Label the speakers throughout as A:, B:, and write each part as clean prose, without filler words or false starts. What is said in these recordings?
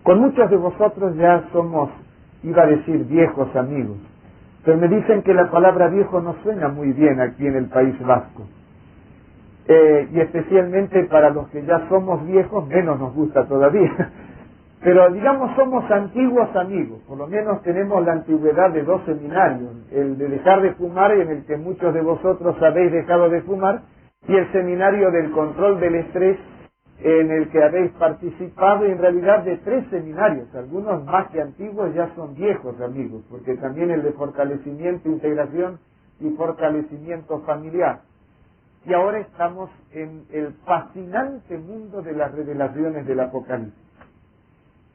A: Con muchos de vosotros ya somos, iba a decir, viejos amigos, pero me dicen que la palabra viejo no suena muy bien aquí en el País Vasco. Y especialmente para los que ya somos viejos, menos nos gusta todavía. Pero digamos somos antiguos amigos, por lo menos tenemos la antigüedad de 2 seminarios, el de dejar de fumar, en el que muchos de vosotros habéis dejado de fumar, y el seminario del control del estrés, en el que habéis participado, y en realidad de 3 seminarios, algunos más que antiguos ya son viejos amigos, porque también el de fortalecimiento, integración y fortalecimiento familiar. Y ahora estamos en el fascinante mundo de las revelaciones del Apocalipsis.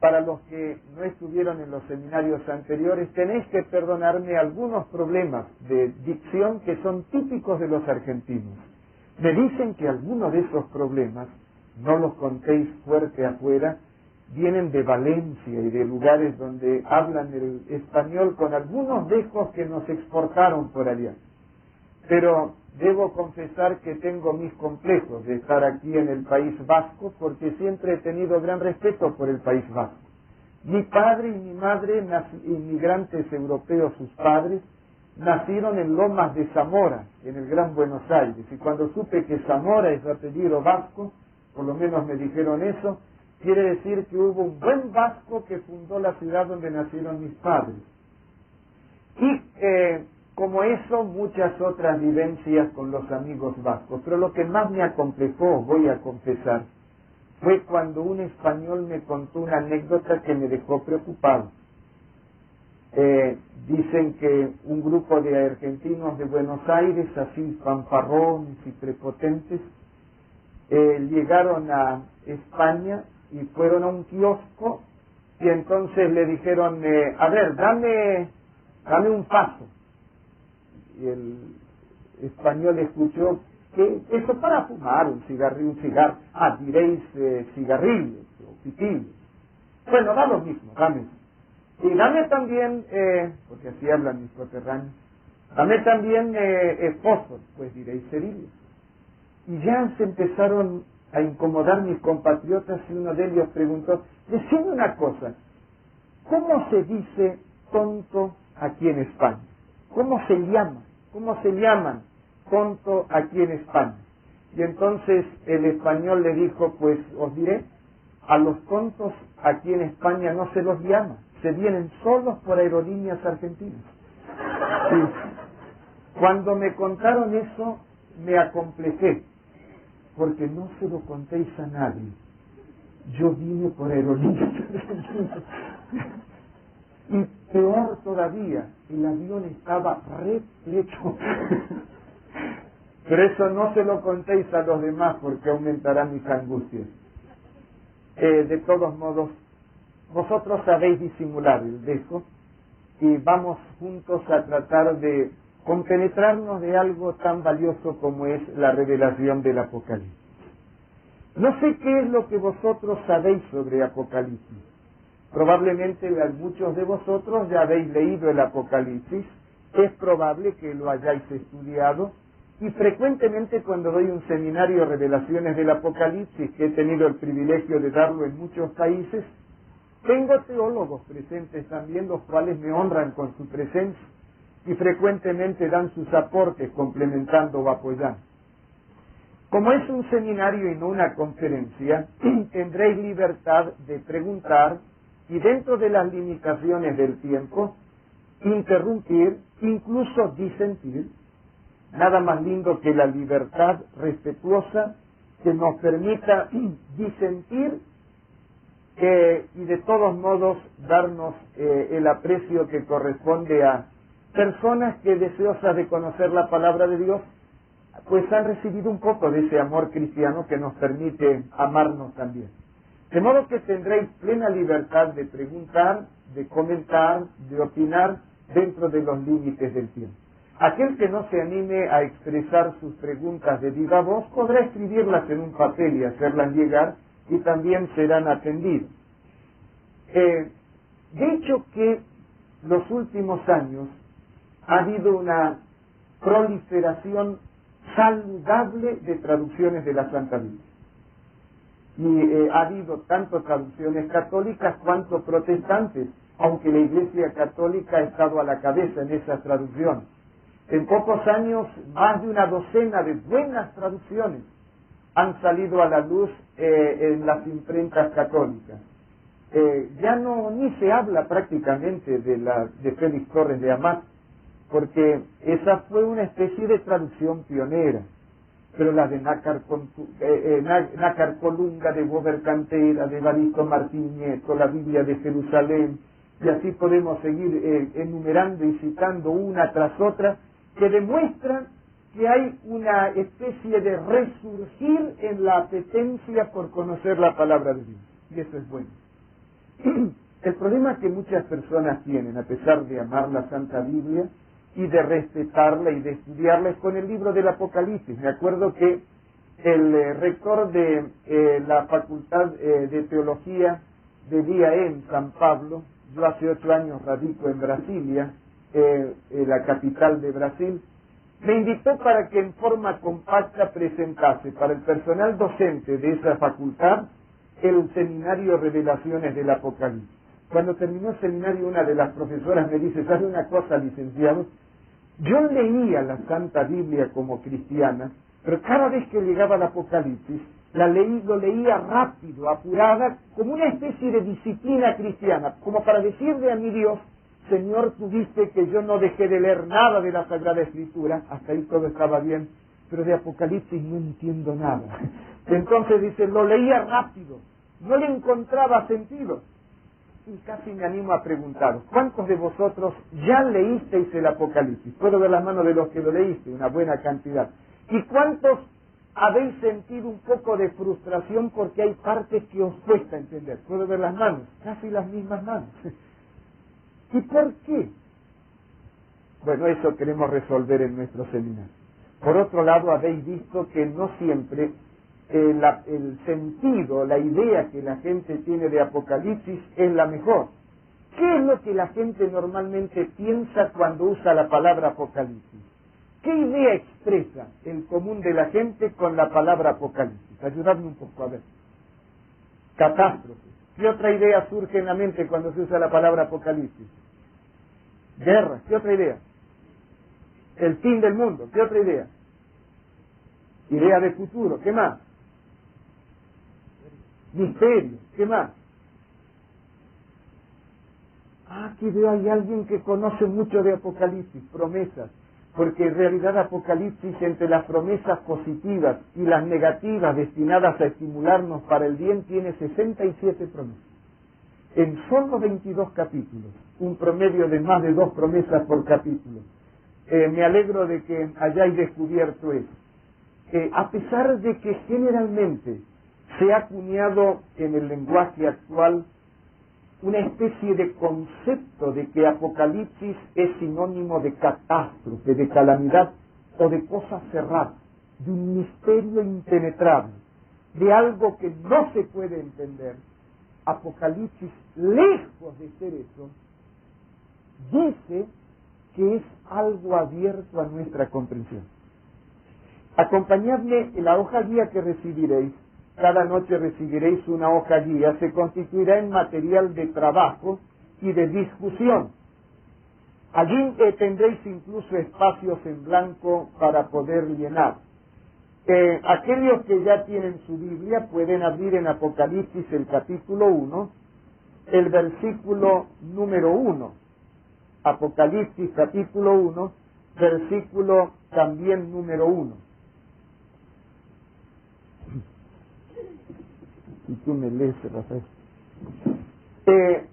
A: Para los que no estuvieron en los seminarios anteriores, tenéis que perdonarme algunos problemas de dicción que son típicos de los argentinos. Me dicen que algunos de esos problemas, no los contéis fuerte afuera, vienen de Valencia y de lugares donde hablan el español con algunos dejos que nos exportaron por allá. Pero debo confesar que tengo mis complejos de estar aquí en el País Vasco, porque siempre he tenido gran respeto por el País Vasco. Mi padre y mi madre, inmigrantes europeos, sus padres, nacieron en Lomas de Zamora, en el Gran Buenos Aires. Y cuando supe que Zamora es apellido vasco, por lo menos me dijeron eso, quiere decir que hubo un buen vasco que fundó la ciudad donde nacieron mis padres. Y como eso, muchas otras vivencias con los amigos vascos. Pero lo que más me acomplejó, voy a confesar, fue cuando un español me contó una anécdota que me dejó preocupado. Dicen que un grupo de argentinos de Buenos Aires, así fanfarrones y prepotentes, llegaron a España y fueron a un kiosco y entonces le dijeron, a ver, dame un paso. Y el español escuchó que eso para fumar, un cigarro, diréis cigarrillos o pitillos. Bueno, da lo mismo, dame. Y dame también, porque así hablan mis coterráneos, dame también fósforo, pues diréis cerillos. Y ya se empezaron a incomodar mis compatriotas y uno de ellos preguntó, decime una cosa, ¿cómo se dice tonto aquí en España? ¿Cómo se llaman tonto aquí en España? Y entonces el español le dijo, pues os diré, a los tontos aquí en España no se los llama, se vienen solos por aerolíneas argentinas. Sí. Cuando me contaron eso, me acomplejé, porque no se lo contéis a nadie. Yo vine por aerolíneas argentinas. Y peor todavía, el avión estaba repleto. Pero eso no se lo contéis a los demás porque aumentará mis angustias. De todos modos, vosotros sabéis disimular el dejo y vamos juntos a tratar de compenetrarnos de algo tan valioso como es la revelación del Apocalipsis. No sé qué es lo que vosotros sabéis sobre Apocalipsis. Probablemente muchos de vosotros ya habéis leído el Apocalipsis, es probable que lo hayáis estudiado, y frecuentemente cuando doy un seminario de revelaciones del Apocalipsis, que he tenido el privilegio de darlo en muchos países, tengo teólogos presentes también, los cuales me honran con su presencia, y frecuentemente dan sus aportes complementando o apoyando. Como es un seminario y no una conferencia, tendréis libertad de preguntar y dentro de las limitaciones del tiempo, interrumpir, incluso disentir. Nada más lindo que la libertad respetuosa que nos permita disentir y de todos modos darnos el aprecio que corresponde a personas que deseosas de conocer la palabra de Dios, pues han recibido un poco de ese amor cristiano que nos permite amarnos también. De modo que tendréis plena libertad de preguntar, de comentar, de opinar dentro de los límites del tiempo. Aquel que no se anime a expresar sus preguntas de viva voz podrá escribirlas en un papel y hacerlas llegar y también serán atendidos. De hecho que los últimos años ha habido una proliferación saludable de traducciones de la Santa Biblia. Y ha habido tanto traducciones católicas cuanto protestantes, aunque la Iglesia Católica ha estado a la cabeza en esas traducciones. En pocos años, más de una docena de buenas traducciones han salido a la luz en las imprentas católicas. Ya ni se habla prácticamente de Félix Torres de Amat, porque esa fue una especie de traducción pionera. Pero la de Nácar Colunga, de Bober Cantera, de Evaristo Martín Nieto, la Biblia de Jerusalén, y así podemos seguir enumerando y citando una tras otra, que demuestran que hay una especie de resurgir en la apetencia por conocer la palabra de Dios. Y eso es bueno. El problema que muchas personas tienen, a pesar de amar la Santa Biblia y de respetarla y de estudiarla, es con el libro del Apocalipsis. Me acuerdo que el rector de la Facultad de Teología de DIAE en San Pablo, yo hace 8 años radico en Brasilia, la capital de Brasil, me invitó para que en forma compacta presentase para el personal docente de esa facultad el seminario Revelaciones del Apocalipsis. Cuando terminó el seminario, una de las profesoras me dice: ¿sabe una cosa, licenciado? Yo leía la Santa Biblia como cristiana, pero cada vez que llegaba al Apocalipsis, lo leía rápido, apurada, como una especie de disciplina cristiana, como para decirle a mi Dios: Señor, tú viste que yo no dejé de leer nada de la Sagrada Escritura, hasta ahí todo estaba bien, pero de Apocalipsis no entiendo nada. Entonces dice, lo leía rápido, no le encontraba sentido. Y casi me animo a preguntaros, ¿cuántos de vosotros ya leísteis el Apocalipsis? Puedo ver las manos de los que lo leíste, una buena cantidad. ¿Y cuántos habéis sentido un poco de frustración porque hay partes que os cuesta entender? Puedo ver las manos, casi las mismas manos. ¿Y por qué? Bueno, eso queremos resolver en nuestro seminario. Por otro lado, habéis visto que no siempre el sentido, la idea que la gente tiene de Apocalipsis es la mejor. ¿Qué es lo que la gente normalmente piensa cuando usa la palabra Apocalipsis? ¿Qué idea expresa el común de la gente con la palabra Apocalipsis? Ayudadme un poco a ver. Catástrofe. ¿Qué otra idea surge en la mente cuando se usa la palabra Apocalipsis? Guerra. ¿Qué otra idea? El fin del mundo. ¿Qué otra idea? Idea de futuro. ¿Qué más? Misterio. ¿Qué más? Aquí veo hay alguien que conoce mucho de Apocalipsis, promesas, porque en realidad Apocalipsis, entre las promesas positivas y las negativas destinadas a estimularnos para el bien, tiene 67 promesas. En solo 22 capítulos, un promedio de más de 2 promesas por capítulo. Me alegro de que hayáis descubierto eso. A pesar de que generalmente se ha acuñado en el lenguaje actual una especie de concepto de que Apocalipsis es sinónimo de catástrofe, de calamidad o de cosa cerrada, de un misterio impenetrable, de algo que no se puede entender. Apocalipsis, lejos de ser eso, dice que es algo abierto a nuestra comprensión. Acompañadme en la hoja guía que recibiréis. Cada noche recibiréis una hoja guía, se constituirá en material de trabajo y de discusión. Allí tendréis incluso espacios en blanco para poder llenar. Aquellos que ya tienen su Biblia pueden abrir en Apocalipsis el capítulo 1, el versículo número 1. Apocalipsis capítulo 1, versículo también número 1. Si tú me lees, Rafael.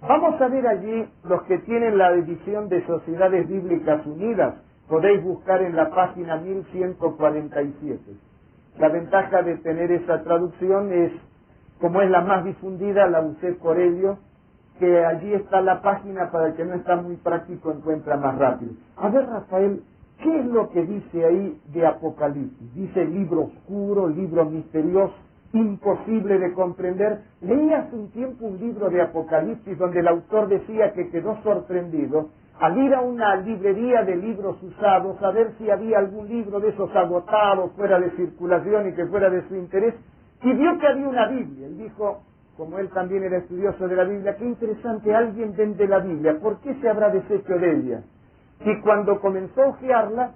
A: Vamos a ver allí los que tienen la edición de Sociedades Bíblicas Unidas. Podéis buscar en la página 1147. La ventaja de tener esa traducción es, como es la más difundida, la usé por ello, que allí está la página para el que no está muy práctico encuentra más rápido. A ver, Rafael, ¿qué es lo que dice ahí de Apocalipsis? Dice libro oscuro, libro misterioso, imposible de comprender. Leí hace un tiempo un libro de Apocalipsis donde el autor decía que quedó sorprendido al ir a una librería de libros usados a ver si había algún libro de esos agotados, fuera de circulación y que fuera de su interés, y vio que había una Biblia. Él dijo, como él también era estudioso de la Biblia, qué interesante, alguien vende la Biblia, ¿por qué se habrá deshecho de ella? Y cuando comenzó a hojearla,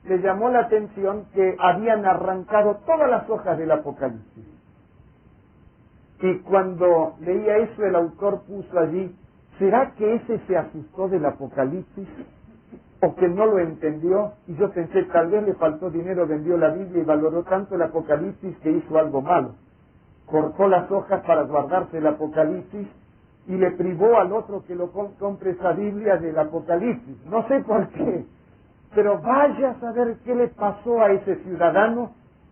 A: le llamó la atención que habían arrancado todas las hojas del Apocalipsis. Y cuando leía eso, el autor puso allí, ¿será que ese se asustó del Apocalipsis? ¿O que no lo entendió? Y yo pensé, tal vez le faltó dinero, vendió la Biblia y valoró tanto el Apocalipsis que hizo algo malo. Cortó las hojas para guardarse el Apocalipsis y le privó al otro que lo compre esa Biblia del Apocalipsis. No sé por qué, pero vaya a saber qué le pasó a ese ciudadano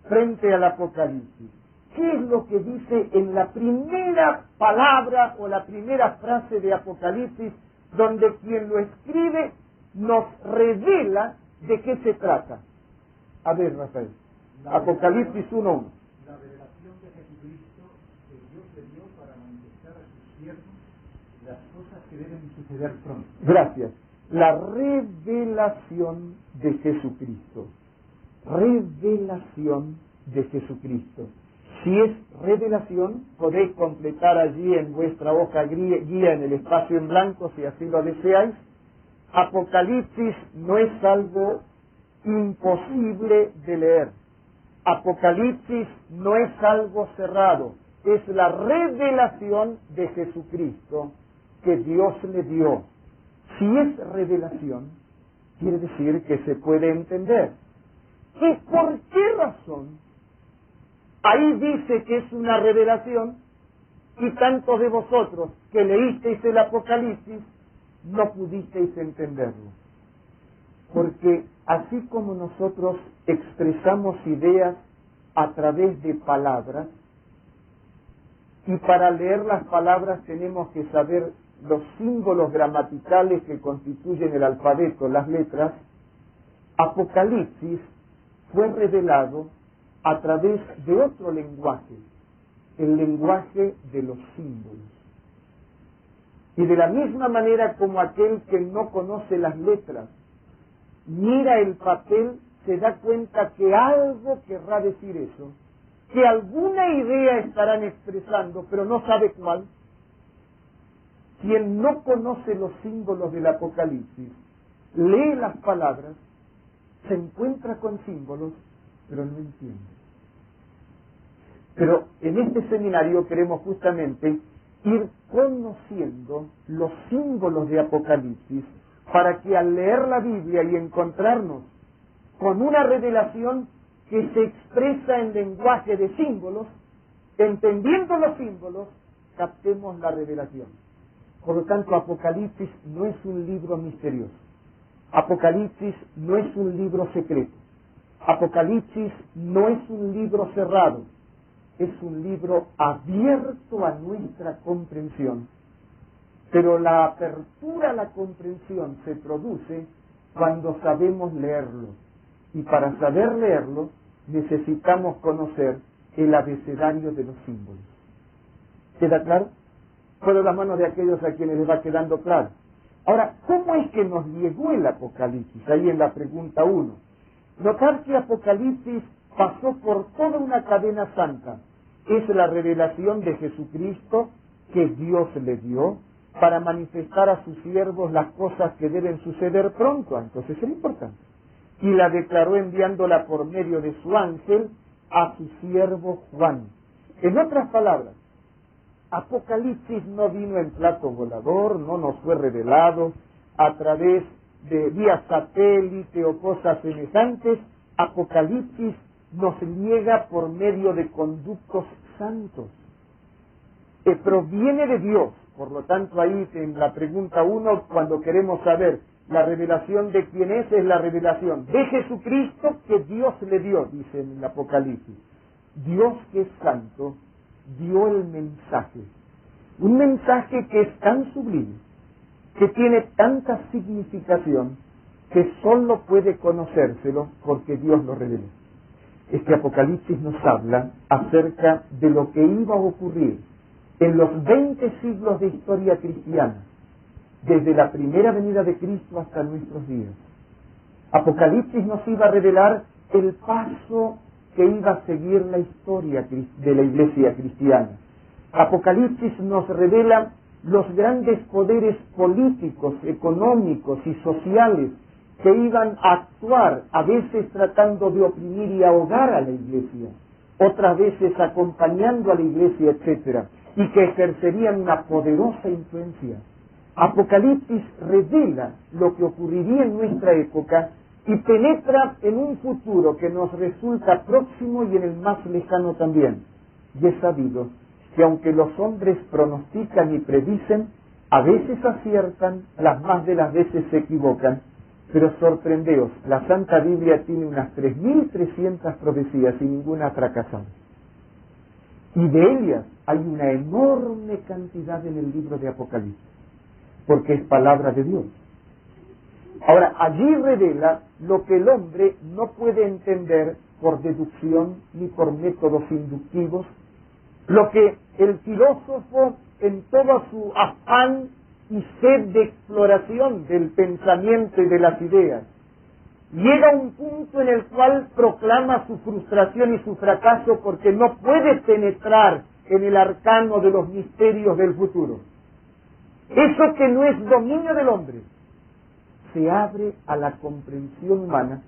A: frente al Apocalipsis. ¿Qué es lo que dice en la primera palabra o la primera frase de Apocalipsis, donde quien lo escribe nos revela de qué se trata? A ver, Rafael, Apocalipsis 1:1.
B: La revelación de Jesucristo que Dios le dio para manifestar a sus siervos las cosas que deben suceder pronto.
A: Gracias. La revelación de Jesucristo. Revelación de Jesucristo. Si es revelación, podéis completar allí en vuestra hoja guía en el espacio en blanco, si así lo deseáis. Apocalipsis no es algo imposible de leer. Apocalipsis no es algo cerrado. Es la revelación de Jesucristo que Dios le dio. Si es revelación, quiere decir que se puede entender. ¿Y por qué razón? Ahí dice que es una revelación y tantos de vosotros que leísteis el Apocalipsis no pudisteis entenderlo. Porque así como nosotros expresamos ideas a través de palabras, y para leer las palabras tenemos que saber los símbolos gramaticales que constituyen el alfabeto, las letras, Apocalipsis fue revelado a través de otro lenguaje, el lenguaje de los símbolos. Y de la misma manera como aquel que no conoce las letras mira el papel, se da cuenta que algo querrá decir eso, que alguna idea estarán expresando, pero no sabe cuál. Quien no conoce los símbolos del Apocalipsis, lee las palabras, se encuentra con símbolos, pero no entiende. Pero en este seminario queremos justamente ir conociendo los símbolos de Apocalipsis para que al leer la Biblia y encontrarnos con una revelación que se expresa en lenguaje de símbolos, entendiendo los símbolos, captemos la revelación. Por lo tanto, Apocalipsis no es un libro misterioso. Apocalipsis no es un libro secreto. Apocalipsis no es un libro cerrado. Es un libro abierto a nuestra comprensión. Pero la apertura a la comprensión se produce cuando sabemos leerlo. Y para saber leerlo, necesitamos conocer el abecedario de los símbolos. ¿Queda claro? Puedo las manos de aquellos a quienes les va quedando claro. Ahora, ¿cómo es que nos llegó el Apocalipsis? Ahí en la pregunta 1. Notar que Apocalipsis pasó por toda una cadena santa. Es la revelación de Jesucristo que Dios le dio para manifestar a sus siervos las cosas que deben suceder pronto. Entonces es importante. Y la declaró enviándola por medio de su ángel a su siervo Juan. En otras palabras, Apocalipsis no vino en plato volador, no nos fue revelado a través de vía satélite o cosas semejantes. Apocalipsis nos llega por medio de conductos santos, que proviene de Dios. Por lo tanto, ahí en la pregunta 1, cuando queremos saber la revelación de quién es la revelación de Jesucristo que Dios le dio, dice en el Apocalipsis. Dios, que es santo, dio el mensaje. Un mensaje que es tan sublime, que tiene tanta significación, que solo puede conocérselo porque Dios lo reveló. Este Apocalipsis nos habla acerca de lo que iba a ocurrir en los 20 siglos de historia cristiana, desde la primera venida de Cristo hasta nuestros días. Apocalipsis nos iba a revelar el paso que iba a seguir la historia de la iglesia cristiana. Apocalipsis nos revela los grandes poderes políticos, económicos y sociales que iban a actuar, a veces tratando de oprimir y ahogar a la iglesia, otras veces acompañando a la iglesia, etcétera, y que ejercerían una poderosa influencia. Apocalipsis revela lo que ocurriría en nuestra época y penetra en un futuro que nos resulta próximo y en el más lejano también. Y es sabido que aunque los hombres pronostican y predicen, a veces aciertan, las más de las veces se equivocan, pero sorprendeos, la Santa Biblia tiene unas 3.300 profecías y ninguna ha fracasado. Y de ellas hay una enorme cantidad en el libro de Apocalipsis, porque es palabra de Dios. Ahora, allí revela lo que el hombre no puede entender por deducción ni por métodos inductivos, lo que el filósofo en todo su afán y sed de exploración del pensamiento y de las ideas llega a un punto en el cual proclama su frustración y su fracaso porque no puede penetrar en el arcano de los misterios del futuro. Eso que no es dominio del hombre se abre a la comprensión humana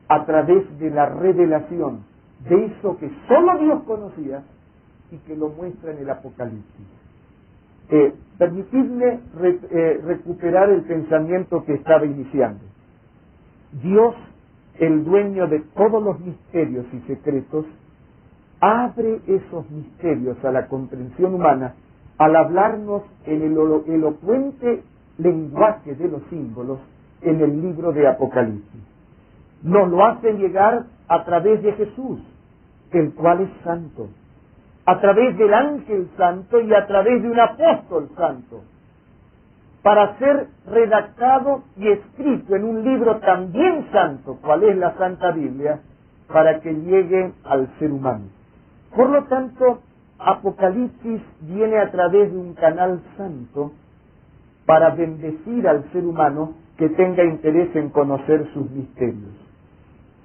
A: a través de la revelación de eso que solo Dios conocía y que lo muestra en el Apocalipsis. Permitidme recuperar el pensamiento que estaba iniciando. Dios, el dueño de todos los misterios y secretos, abre esos misterios a la comprensión humana al hablarnos en el elocuente lenguaje de los símbolos en el libro de Apocalipsis. Nos lo hace llegar a través de Jesús, el cual es santo, a través del ángel santo y a través de un apóstol santo, para ser redactado y escrito en un libro también santo, cual es la Santa Biblia, para que llegue al ser humano. Por lo tanto, Apocalipsis viene a través de un canal santo para bendecir al ser humano que tenga interés en conocer sus misterios.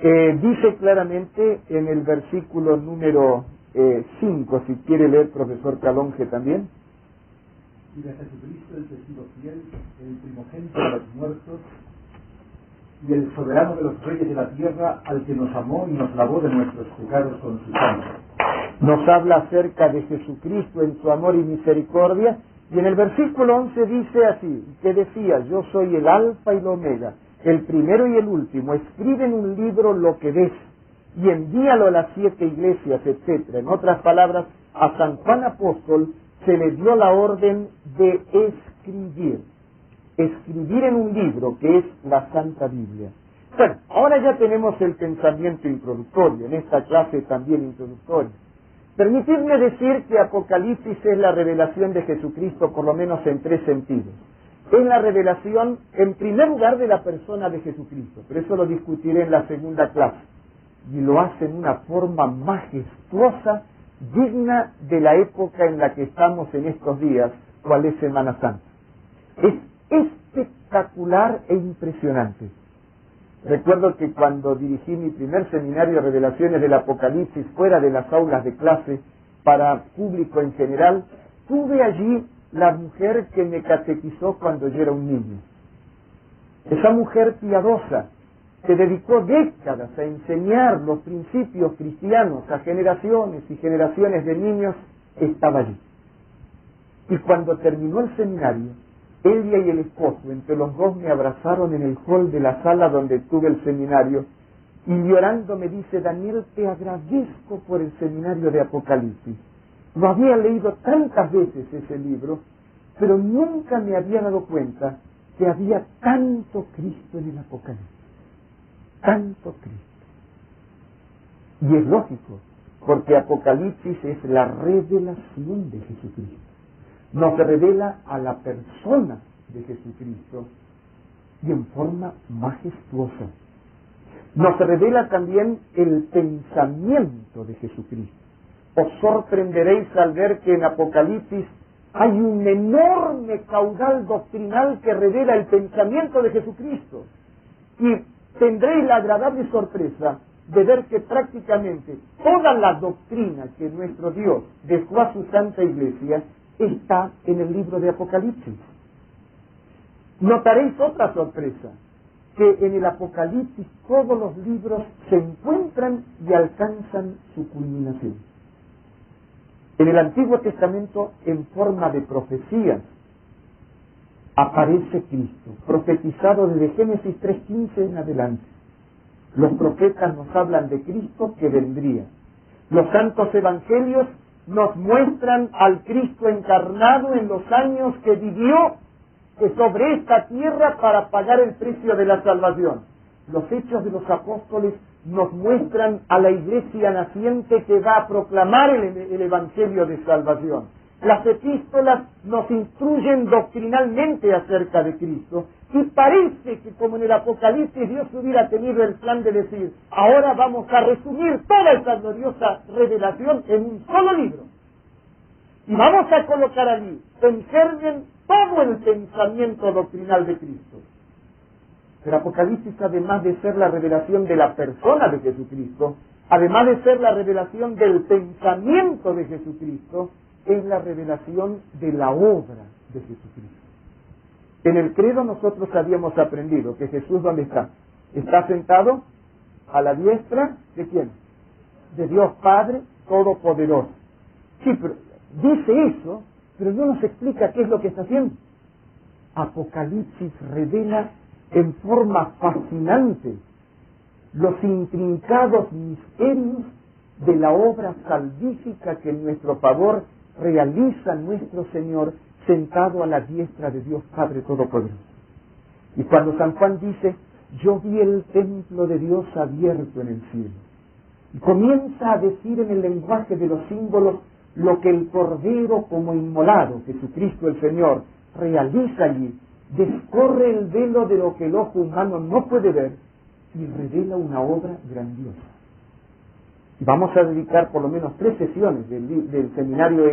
A: Dice claramente en el versículo número 5, si quiere leer profesor Calonge también.
B: Y de Jesucristo, el testigo fiel, el primogénito de los muertos y el soberano de los reyes de la tierra, al que nos amó y nos lavó de nuestros pecados con su sangre.
A: Nos habla acerca de Jesucristo en su amor y misericordia, y en el versículo 11 dice así, que decía, yo soy el alfa y el omega, el primero y el último, escribe en un libro lo que ves, y envíalo a las 7 iglesias, etc. En otras palabras, a San Juan Apóstol se le dio la orden de escribir en un libro que es la Santa Biblia. Bueno, ahora ya tenemos el pensamiento introductorio, en esta clase también introductoria. Permitidme decir que Apocalipsis es la revelación de Jesucristo, por lo menos en 3 sentidos. Es la revelación, en primer lugar, de la persona de Jesucristo, pero eso lo discutiré en la segunda clase. Y lo hace en una forma majestuosa, digna de la época en la que estamos en estos días, cual es Semana Santa. Es espectacular e impresionante. Recuerdo que cuando dirigí mi primer seminario de revelaciones del Apocalipsis fuera de las aulas de clase para público en general, tuve allí la mujer que me catequizó cuando yo era un niño. Esa mujer piadosa que dedicó décadas a enseñar los principios cristianos a generaciones y generaciones de niños, estaba allí. Y cuando terminó el seminario, ella y el esposo, entre los dos, me abrazaron en el hall de la sala donde tuve el seminario, y llorando me dice, Daniel, te agradezco por el seminario de Apocalipsis. Lo había leído tantas veces ese libro, pero nunca me había dado cuenta que había tanto Cristo en el Apocalipsis. Tanto Cristo. Y es lógico, porque Apocalipsis es la revelación de Jesucristo. Nos revela a la persona de Jesucristo y en forma majestuosa. Nos revela también el pensamiento de Jesucristo. Os sorprenderéis al ver que en Apocalipsis hay un enorme caudal doctrinal que revela el pensamiento de Jesucristo. Y tendréis la agradable sorpresa de ver que prácticamente toda la doctrina que nuestro Dios dejó a su Santa Iglesia está en el libro de Apocalipsis. Notaréis otra sorpresa, que en el Apocalipsis todos los libros se encuentran y alcanzan su culminación. En el Antiguo Testamento, en forma de profecías, aparece Cristo, profetizado desde Génesis 3:15 en adelante. Los profetas nos hablan de Cristo que vendría. Los santos evangelios nos muestran al Cristo encarnado en los años que vivió sobre esta tierra para pagar el precio de la salvación. Los hechos de los apóstoles nos muestran a la iglesia naciente que va a proclamar el evangelio de salvación. Las epístolas nos instruyen doctrinalmente acerca de Cristo y parece que como en el Apocalipsis Dios hubiera tenido el plan de decir, ahora vamos a resumir toda esa gloriosa revelación en un solo libro. Y vamos a colocar allí en germen todo el pensamiento doctrinal de Cristo. Pero Apocalipsis, además de ser la revelación de la persona de Jesucristo, además de ser la revelación del pensamiento de Jesucristo, es la revelación de la obra de Jesucristo. En el credo nosotros habíamos aprendido que Jesús, ¿dónde está? Está sentado a la diestra ¿de quién? De Dios Padre Todopoderoso. Sí, pero dice eso, pero no nos explica qué es lo que está haciendo. Apocalipsis revela en forma fascinante los intrincados misterios de la obra salvífica que en nuestro favor realiza nuestro Señor sentado a la diestra de Dios Padre Todopoderoso. Y cuando San Juan dice, yo vi el templo de Dios abierto en el cielo, y comienza a decir en el lenguaje de los símbolos lo que el Cordero como inmolado, Jesucristo el Señor, realiza allí, descorre el velo de lo que el ojo humano no puede ver y revela una obra grandiosa. Y vamos a dedicar por lo menos 3 sesiones del seminario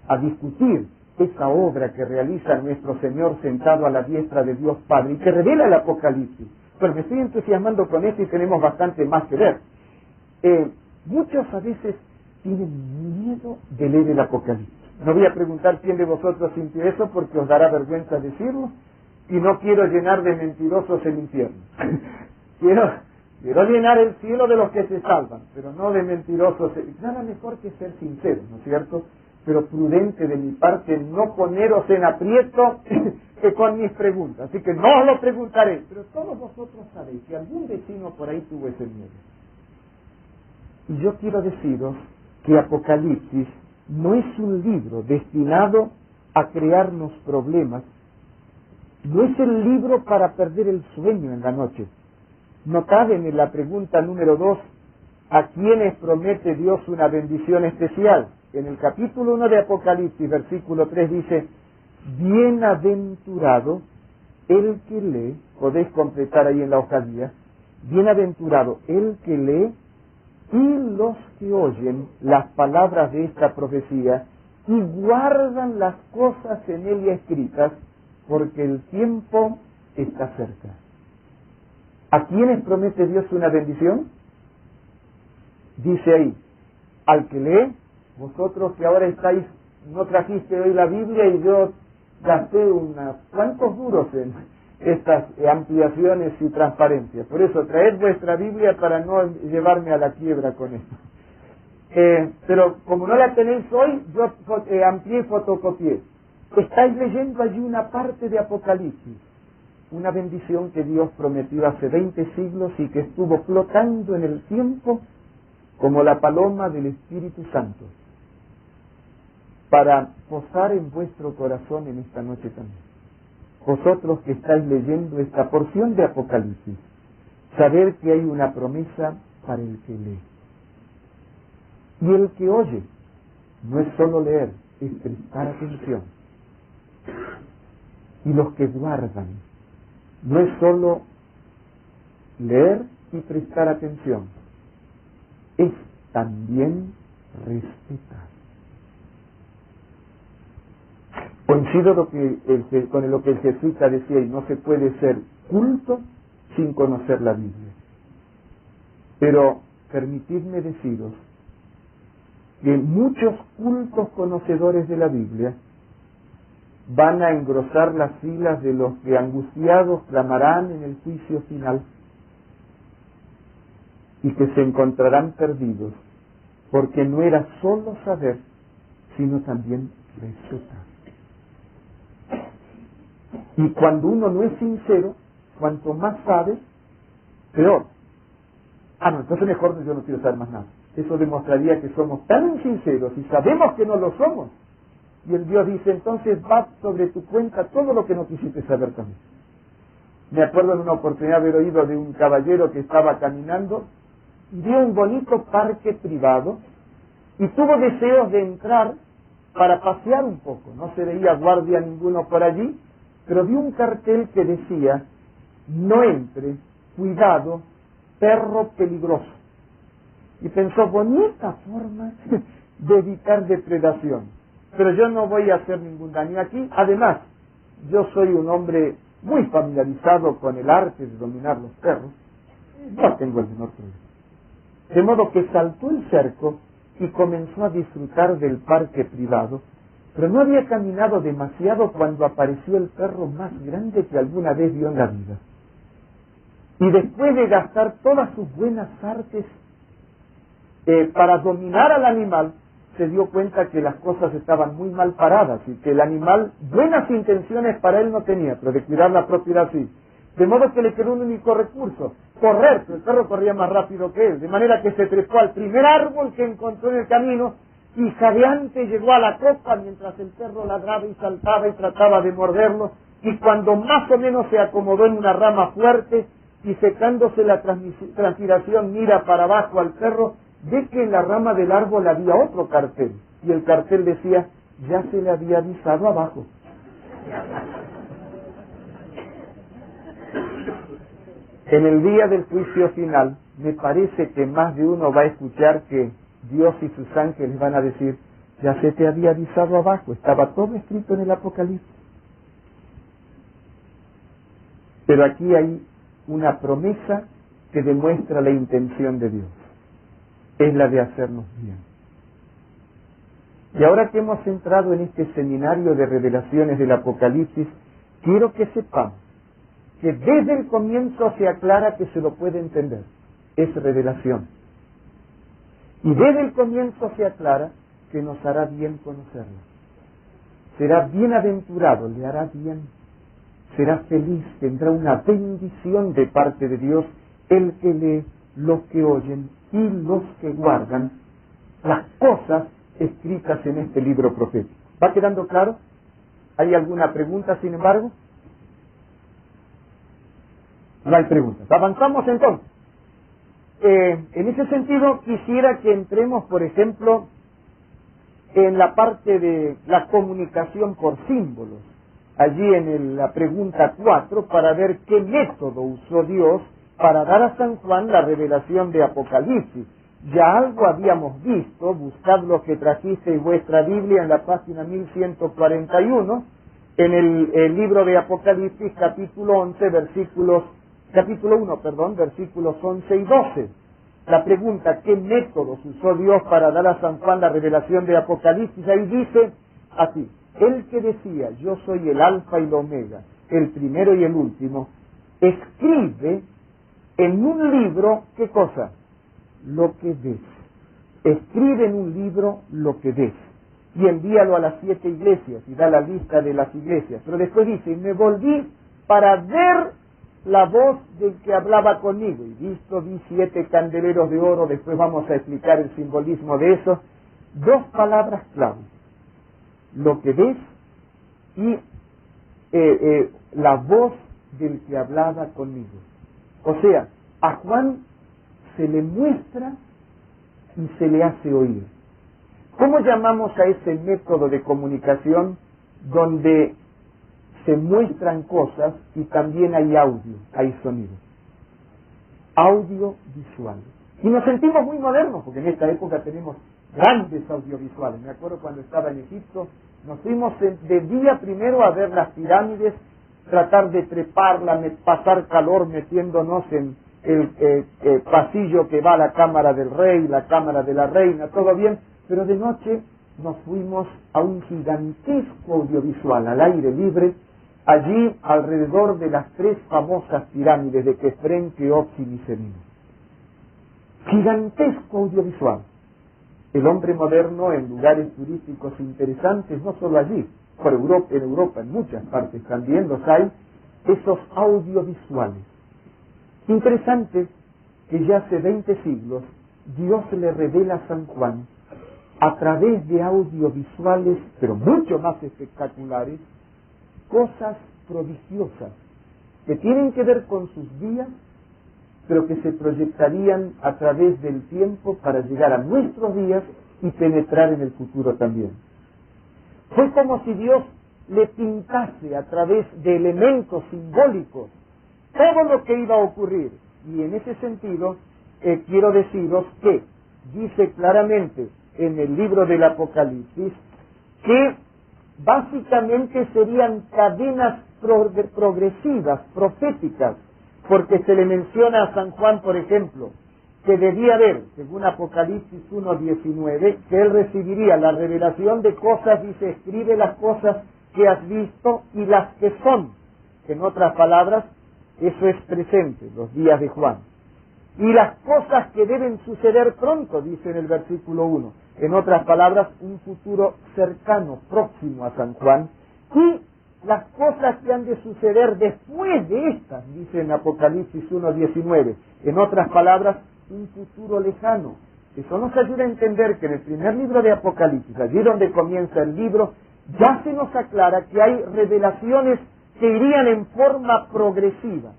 A: a discutir esa obra que realiza nuestro Señor sentado a la diestra de Dios Padre y que revela el Apocalipsis. Pero me estoy entusiasmando con esto y tenemos bastante más que ver. Muchos a veces tienen miedo de leer el Apocalipsis. No voy a preguntar quién de vosotros sintió eso porque os dará vergüenza decirlo y no quiero llenar de mentirosos el infierno. Quiero llenar el cielo de los que se salvan, pero no de mentirosos. Nada mejor que ser sincero, ¿no es cierto? Pero prudente de mi parte no poneros en aprieto que con mis preguntas. Así que no os lo preguntaré. Pero todos vosotros sabéis que algún vecino por ahí tuvo ese miedo. Y yo quiero deciros que Apocalipsis no es un libro destinado a crearnos problemas. No es el libro para perder el sueño en la noche. Notad en la pregunta número 2, ¿a quiénes promete Dios una bendición especial? En el capítulo 1 de Apocalipsis, versículo 3 dice, bienaventurado el que lee, podéis completar ahí en la hojadía, bienaventurado el que lee y los que oyen las palabras de esta profecía y guardan las cosas en ella escritas, porque el tiempo está cerca. ¿A quiénes promete Dios una bendición? Dice ahí, al que lee, vosotros que ahora estáis, no trajiste hoy la Biblia y yo gasté cuantos duros en estas ampliaciones y transparencias. Por eso, traed vuestra Biblia para no llevarme a la quiebra con esto. Pero como no la tenéis hoy, yo amplié y fotocopié. Estáis leyendo allí una parte de Apocalipsis, una bendición que Dios prometió hace 20 siglos y que estuvo flotando en el tiempo como la paloma del Espíritu Santo, para posar en vuestro corazón en esta noche también. Vosotros que estáis leyendo esta porción de Apocalipsis, saber que hay una promesa para el que lee. Y el que oye, no es solo leer, es prestar atención. Y los que guardan, no es solo leer y prestar atención, es también respetar. Coincido con lo que el jesuita decía, y no se puede ser culto sin conocer la Biblia. Pero permitidme deciros que muchos cultos conocedores de la Biblia van a engrosar las filas de los que angustiados clamarán en el juicio final y que se encontrarán perdidos, porque no era solo saber, sino también respetar. Y cuando uno no es sincero, cuanto más sabe, peor. No, entonces mejor yo no quiero saber más nada. Eso demostraría que somos tan insinceros y sabemos que no lo somos. Y el Dios dice, entonces va sobre tu cuenta todo lo que no quisiste saber también. Me acuerdo en una oportunidad haber oído de un caballero que estaba caminando y vio un bonito parque privado y tuvo deseos de entrar para pasear un poco. No se veía guardia ninguno por allí, pero vio un cartel que decía, no entre, cuidado, perro peligroso. Y pensó, bonita forma de evitar depredación. Pero yo no voy a hacer ningún daño aquí. Además, yo soy un hombre muy familiarizado con el arte de dominar los perros. No tengo el menor problema. De modo que saltó el cerco y comenzó a disfrutar del parque privado, pero no había caminado demasiado cuando apareció el perro más grande que alguna vez vio en la vida. Y después de gastar todas sus buenas artes para dominar al animal, se dio cuenta que las cosas estaban muy mal paradas y que el animal buenas intenciones para él no tenía, pero de cuidar la propiedad sí. De modo que le quedó un único recurso, correr, pero el perro corría más rápido que él, de manera que se trepó al primer árbol que encontró en el camino y jadeante llegó a la copa mientras el perro ladraba y saltaba y trataba de morderlo, y cuando más o menos se acomodó en una rama fuerte y secándose la transpiración mira para abajo al perro, ve que en la rama del árbol había otro cartel, y el cartel decía, ya se le había avisado abajo. En el día del juicio final, me parece que más de uno va a escuchar que Dios y sus ángeles van a decir, ya se te había avisado abajo, estaba todo escrito en el Apocalipsis. Pero aquí hay una promesa que demuestra la intención de Dios. Es la de hacernos bien. Y ahora que hemos entrado en este seminario de revelaciones del Apocalipsis, quiero que sepamos que desde el comienzo se aclara que se lo puede entender. Es revelación. Y desde el comienzo se aclara que nos hará bien conocerlo. Será bienaventurado, le hará bien. Será feliz, tendrá una bendición de parte de Dios el que lee, los que oyen y los que guardan las cosas escritas en este libro profético. ¿Va quedando claro? ¿Hay alguna pregunta, sin embargo? No hay preguntas. Avanzamos entonces. En ese sentido, quisiera que entremos, por ejemplo, en la parte de la comunicación por símbolos. Allí en la pregunta 4, para ver qué método usó Dios para dar a San Juan la revelación de Apocalipsis. Ya algo habíamos visto, buscad lo que trajisteis vuestra Biblia en la página 1141, en el libro de Apocalipsis, capítulo 1, versículos 11 y 12. La pregunta, ¿qué métodos usó Dios para dar a San Juan la revelación de Apocalipsis? Ahí dice así, el que decía, yo soy el alfa y el omega, el primero y el último, escribe en un libro, ¿qué cosa? Lo que ves. Escribe en un libro lo que ves. Y envíalo a las 7 iglesias, y da la lista de las iglesias. Pero después dice, y me volví para ver la voz del que hablaba conmigo. Y visto, vi 7 candeleros de oro, después vamos a explicar el simbolismo de eso. 2 palabras clave. Lo que ves y la voz del que hablaba conmigo. O sea, a Juan se le muestra y se le hace oír. ¿Cómo llamamos a ese método de comunicación donde se muestran cosas y también hay audio, hay sonido? Audiovisual. Y nos sentimos muy modernos, porque en esta época tenemos grandes audiovisuales. Me acuerdo cuando estaba en Egipto, nos fuimos de día primero a ver las pirámides, tratar de treparla, pasar calor metiéndonos el pasillo que va a la cámara del rey, la cámara de la reina, todo bien, pero de noche nos fuimos a un gigantesco audiovisual al aire libre, allí alrededor de las 3 famosas pirámides de Kefren, Keops y Micerino. Gigantesco audiovisual. El hombre moderno en lugares turísticos interesantes, no solo allí, por Europa, en Europa, en muchas partes también los hay, esos audiovisuales. Interesante que ya hace 20 siglos Dios le revela a San Juan a través de audiovisuales, pero mucho más espectaculares, cosas prodigiosas que tienen que ver con sus días, pero que se proyectarían a través del tiempo para llegar a nuestros días y penetrar en el futuro también. Fue como si Dios le pintase a través de elementos simbólicos todo lo que iba a ocurrir. Y en ese sentido, quiero deciros que dice claramente en el libro del Apocalipsis que básicamente serían cadenas progresivas, proféticas, porque se le menciona a San Juan, por ejemplo, que debía haber, según Apocalipsis 1:19, que él recibiría la revelación de cosas, dice, escribe las cosas que has visto y las que son. En otras palabras, eso es presente, los días de Juan. Y las cosas que deben suceder pronto, dice en el versículo 1. En otras palabras, un futuro cercano, próximo a San Juan. Y las cosas que han de suceder después de estas, dice en Apocalipsis 1:19. En otras palabras, un futuro lejano. Eso nos ayuda a entender que en el primer libro de Apocalipsis, allí donde comienza el libro, ya se nos aclara que hay revelaciones que irían en forma progresiva.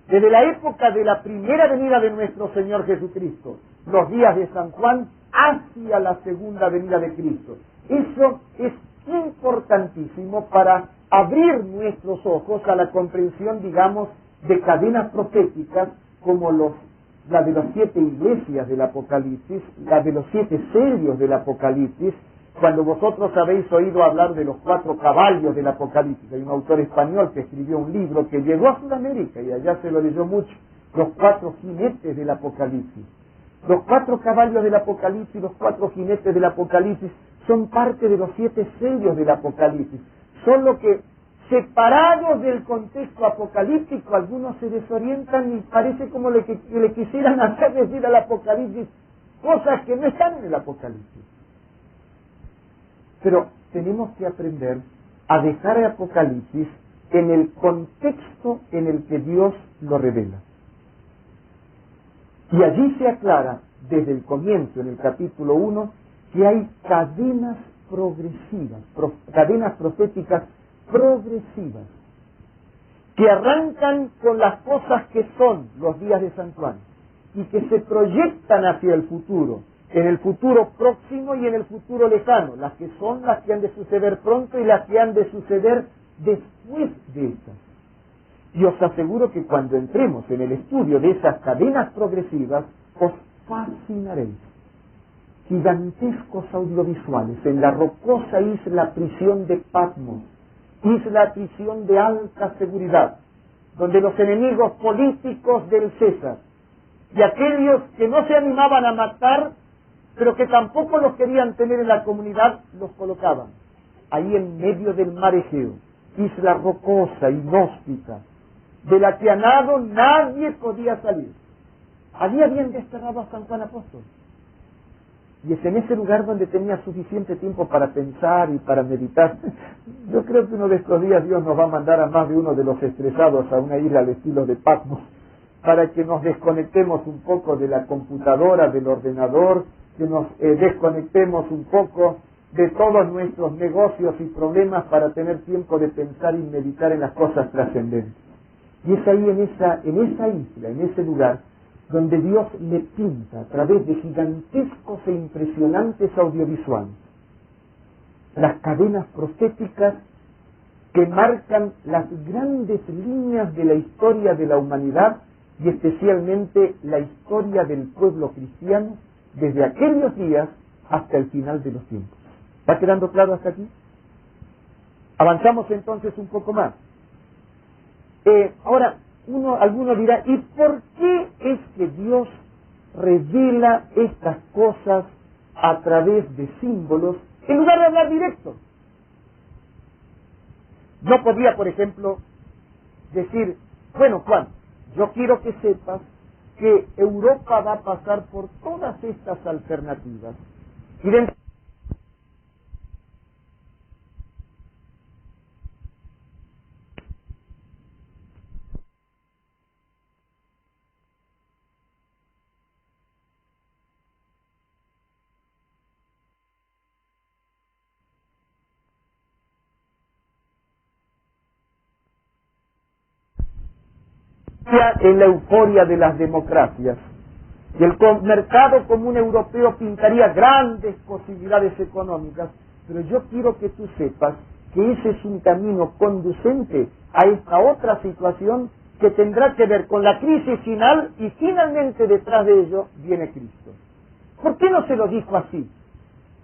A: Desde la época de la primera venida de nuestro Señor Jesucristo, los días de San Juan, hacia la segunda venida de Cristo. Eso es importantísimo para abrir nuestros ojos a la comprensión, digamos, de cadenas proféticas como la de las 7 iglesias del Apocalipsis, la de los 7 sellos del Apocalipsis. Cuando vosotros habéis oído hablar de los 4 caballos del Apocalipsis, hay un autor español que escribió un libro que llegó a Sudamérica y allá se lo leyó mucho, los 4 jinetes del Apocalipsis. Los 4 caballos del Apocalipsis, los 4 jinetes del Apocalipsis son parte de los 7 sellos del Apocalipsis. Solo que separados del contexto apocalíptico, algunos se desorientan y parece como que le quisieran hacer decir al Apocalipsis cosas que no están en el Apocalipsis. Pero tenemos que aprender a dejar el Apocalipsis en el contexto en el que Dios lo revela. Y allí se aclara, desde el comienzo, en el capítulo 1, que hay cadenas progresivas, cadenas proféticas progresivas, que arrancan con las cosas que son los días de San Juan, y que se proyectan hacia el futuro, en el futuro próximo y en el futuro lejano, las que son las que han de suceder pronto y las que han de suceder después de estas. Y os aseguro que cuando entremos en el estudio de esas cadenas progresivas, os fascinaréis. Gigantescos audiovisuales en la rocosa isla prisión de Patmos, isla prisión de alta seguridad, donde los enemigos políticos del César y aquellos que no se animaban a matar, pero que tampoco los querían tener en la comunidad, los colocaban ahí en medio del mar Egeo, isla rocosa, inhóspita, de la que a nado nadie podía salir. Allí habían desterrado a San Juan Apóstol. Y es en ese lugar donde tenía suficiente tiempo para pensar y para meditar. Yo creo que uno de estos días Dios nos va a mandar a más de uno de los estresados a una isla al estilo de Patmos, para que nos desconectemos un poco de la computadora, del ordenador, que nos desconectemos un poco de todos nuestros negocios y problemas para tener tiempo de pensar y meditar en las cosas trascendentes. Y es ahí en esa isla, en ese lugar, donde Dios le pinta a través de gigantescos e impresionantes audiovisuales las cadenas proféticas que marcan las grandes líneas de la historia de la humanidad y especialmente la historia del pueblo cristiano desde aquellos días hasta el final de los tiempos. ¿Va quedando claro hasta aquí? Avanzamos entonces un poco más. Ahora, alguno dirá, ¿y por qué es que Dios revela estas cosas a través de símbolos en lugar de hablar directo? No podía, por ejemplo, decir, bueno, Juan, yo quiero que sepas que Europa va a pasar por todas estas alternativas y dentro en la euforia de las democracias. Y el mercado común europeo pintaría grandes posibilidades económicas, pero yo quiero que tú sepas que ese es un camino conducente a esta otra situación que tendrá que ver con la crisis final y finalmente detrás de ello viene Cristo. ¿Por qué no se lo dijo así,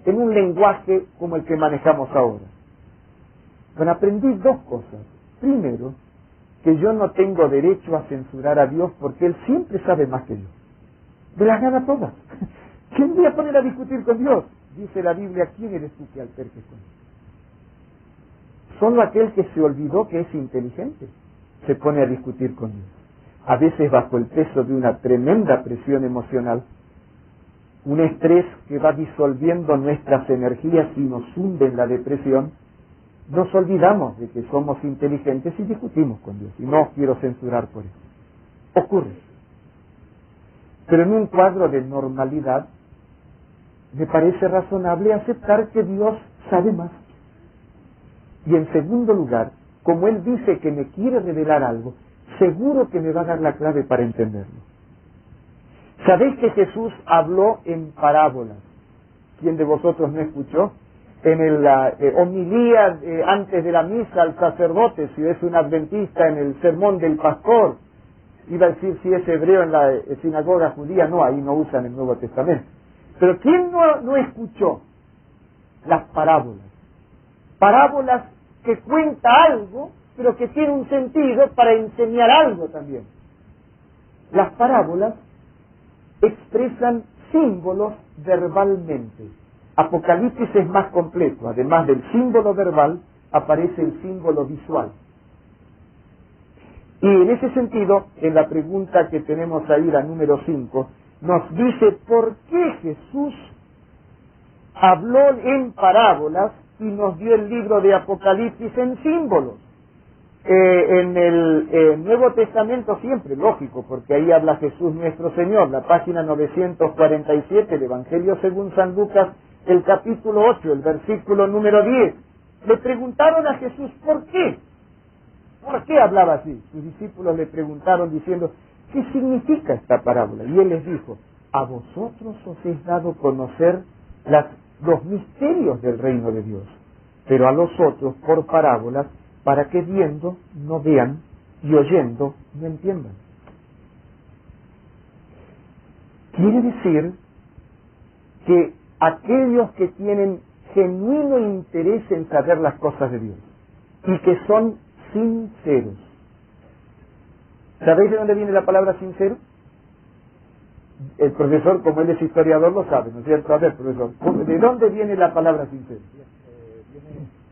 A: en un lenguaje como el que manejamos ahora? Bueno, aprendí dos cosas. Primero, que yo no tengo derecho a censurar a Dios porque Él siempre sabe más que yo. De las ganas todas. ¿Quién voy a poner a discutir con Dios? Dice la Biblia, ¿quién eres tú que alterques con Él? Solo aquel que se olvidó que es inteligente se pone a discutir con Dios. A veces bajo el peso de una tremenda presión emocional, un estrés que va disolviendo nuestras energías y nos hunde en la depresión, nos olvidamos de que somos inteligentes y discutimos con Dios. Y no os quiero censurar por eso. Ocurre. Pero en un cuadro de normalidad, me parece razonable aceptar que Dios sabe más. Y en segundo lugar, como Él dice que me quiere revelar algo, seguro que me va a dar la clave para entenderlo. ¿Sabéis que Jesús habló en parábolas? ¿Quién de vosotros no escuchó? En la homilía antes de la misa al sacerdote, si es un adventista, en el sermón del pastor, iba a decir si es hebreo en la sinagoga judía, no, ahí no usan el Nuevo Testamento. Pero ¿quién no escuchó las parábolas? Parábolas que cuenta algo, pero que tiene un sentido para enseñar algo también. Las parábolas expresan símbolos verbalmente. Apocalipsis es más completo. Además del símbolo verbal, aparece el símbolo visual. Y en ese sentido, en la pregunta que tenemos ahí, la número 5, nos dice por qué Jesús habló en parábolas y nos dio el libro de Apocalipsis en símbolos. En el Nuevo Testamento siempre, lógico, porque ahí habla Jesús nuestro Señor, la página 947, el Evangelio según San Lucas, el capítulo 8, el versículo número 10. Le preguntaron a Jesús, ¿por qué? ¿Por qué hablaba así? Sus discípulos le preguntaron diciendo, ¿qué significa esta parábola? Y Él les dijo, a vosotros os es dado conocer los misterios del reino de Dios, pero a los otros por parábolas, para que viendo no vean y oyendo no entiendan. Quiere decir que aquellos que tienen genuino interés en saber las cosas de Dios y que son sinceros. ¿Sabéis de dónde viene la palabra sincero? El profesor, como él es historiador, lo sabe, ¿no es cierto? A ver, profesor, ¿de dónde viene la palabra sincero?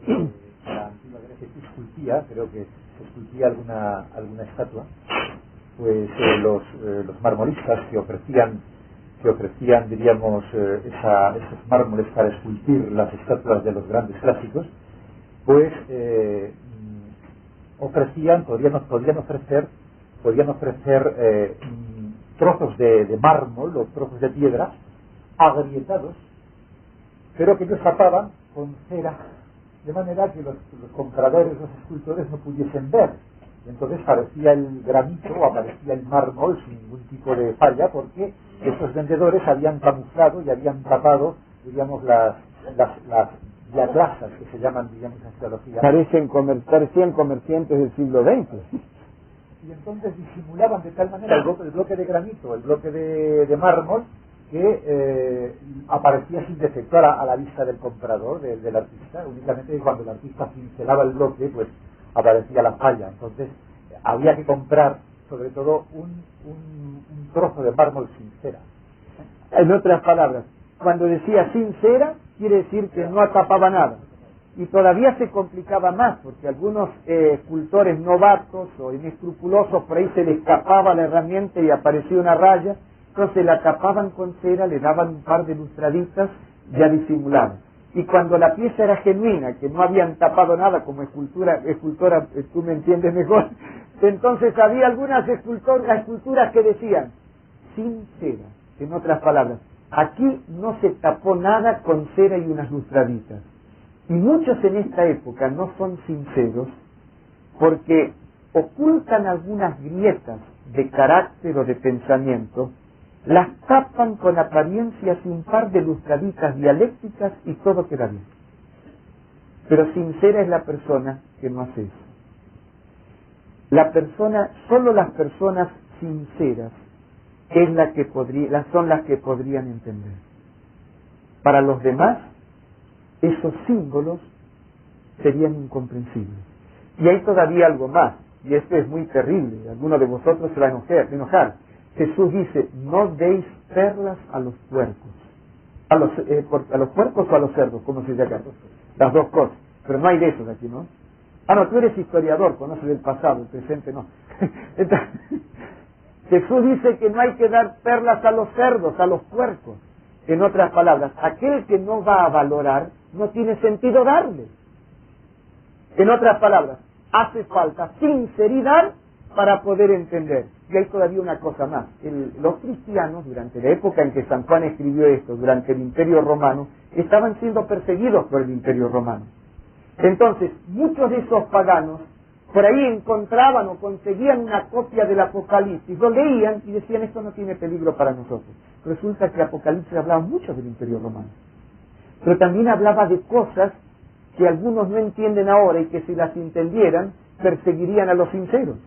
B: Viene de la antigua Grecia, que esculpía, creo que se esculpía alguna estatua, pues los marmoristas que ofrecían, diríamos, esos mármoles para esculpir las estatuas de los grandes clásicos, pues podían ofrecer trozos de mármol o trozos de piedra agrietados, pero que ellos tapaban con cera, de manera que los compradores, los escultores no pudiesen ver. Entonces aparecía el granito o aparecía el mármol sin ningún tipo de falla, porque esos vendedores habían camuflado y habían tapado, digamos, las diaglasas que se llaman, digamos, en teología.
A: Parecían comerciantes del siglo XX.
B: Y entonces disimulaban de tal manera el bloque de granito, el bloque de mármol, que aparecía sin defecto a la vista del comprador, del artista. Únicamente cuando el artista pincelaba el bloque, pues aparecía la falla. Entonces había que comprar sobre todo un trozo de mármol sin cera.
A: En otras palabras, cuando decía sincera, quiere decir que no tapaba nada. Y todavía se complicaba más, porque algunos escultores novatos o inescrupulosos, por ahí se les escapaba la herramienta y aparecía una raya, entonces la tapaban con cera, le daban un par de lustraditas ya disimuladas. Y cuando la pieza era genuina, que no habían tapado nada, como escultora, tú me entiendes mejor, entonces había algunas esculturas que decían, sincera, en otras palabras, aquí no se tapó nada con cera y unas lustraditas. Y muchos en esta época no son sinceros porque ocultan algunas grietas de carácter o de pensamiento, las tapan con apariencias y un par de lustraditas dialécticas y todo queda bien. Pero sincera es la persona que no hace eso. Solo las personas sinceras son las que podrían entender. Para los demás, esos símbolos serían incomprensibles. Y hay todavía algo más, y esto es muy terrible, alguno de vosotros se va a enojar. Jesús dice, no deis perlas a los puercos. ¿A los puercos o a los cerdos? ¿Cómo se llama? Las dos cosas. Pero no hay de esos aquí, ¿no? Ah, no, tú eres historiador, conoces el pasado, el presente no. Entonces, Jesús dice que no hay que dar perlas a los cerdos, a los puercos. En otras palabras, aquel que no va a valorar, no tiene sentido darle. En otras palabras, hace falta sinceridad para poder entender. Y hay todavía una cosa más. Los cristianos, durante la época en que San Juan escribió esto, durante el Imperio Romano, estaban siendo perseguidos por el Imperio Romano. Entonces, muchos de esos paganos, por ahí encontraban o conseguían una copia del Apocalipsis, lo leían y decían, esto no tiene peligro para nosotros. Resulta que el Apocalipsis hablaba mucho del Imperio Romano. Pero también hablaba de cosas que algunos no entienden ahora y que si las entendieran, perseguirían a los sinceros.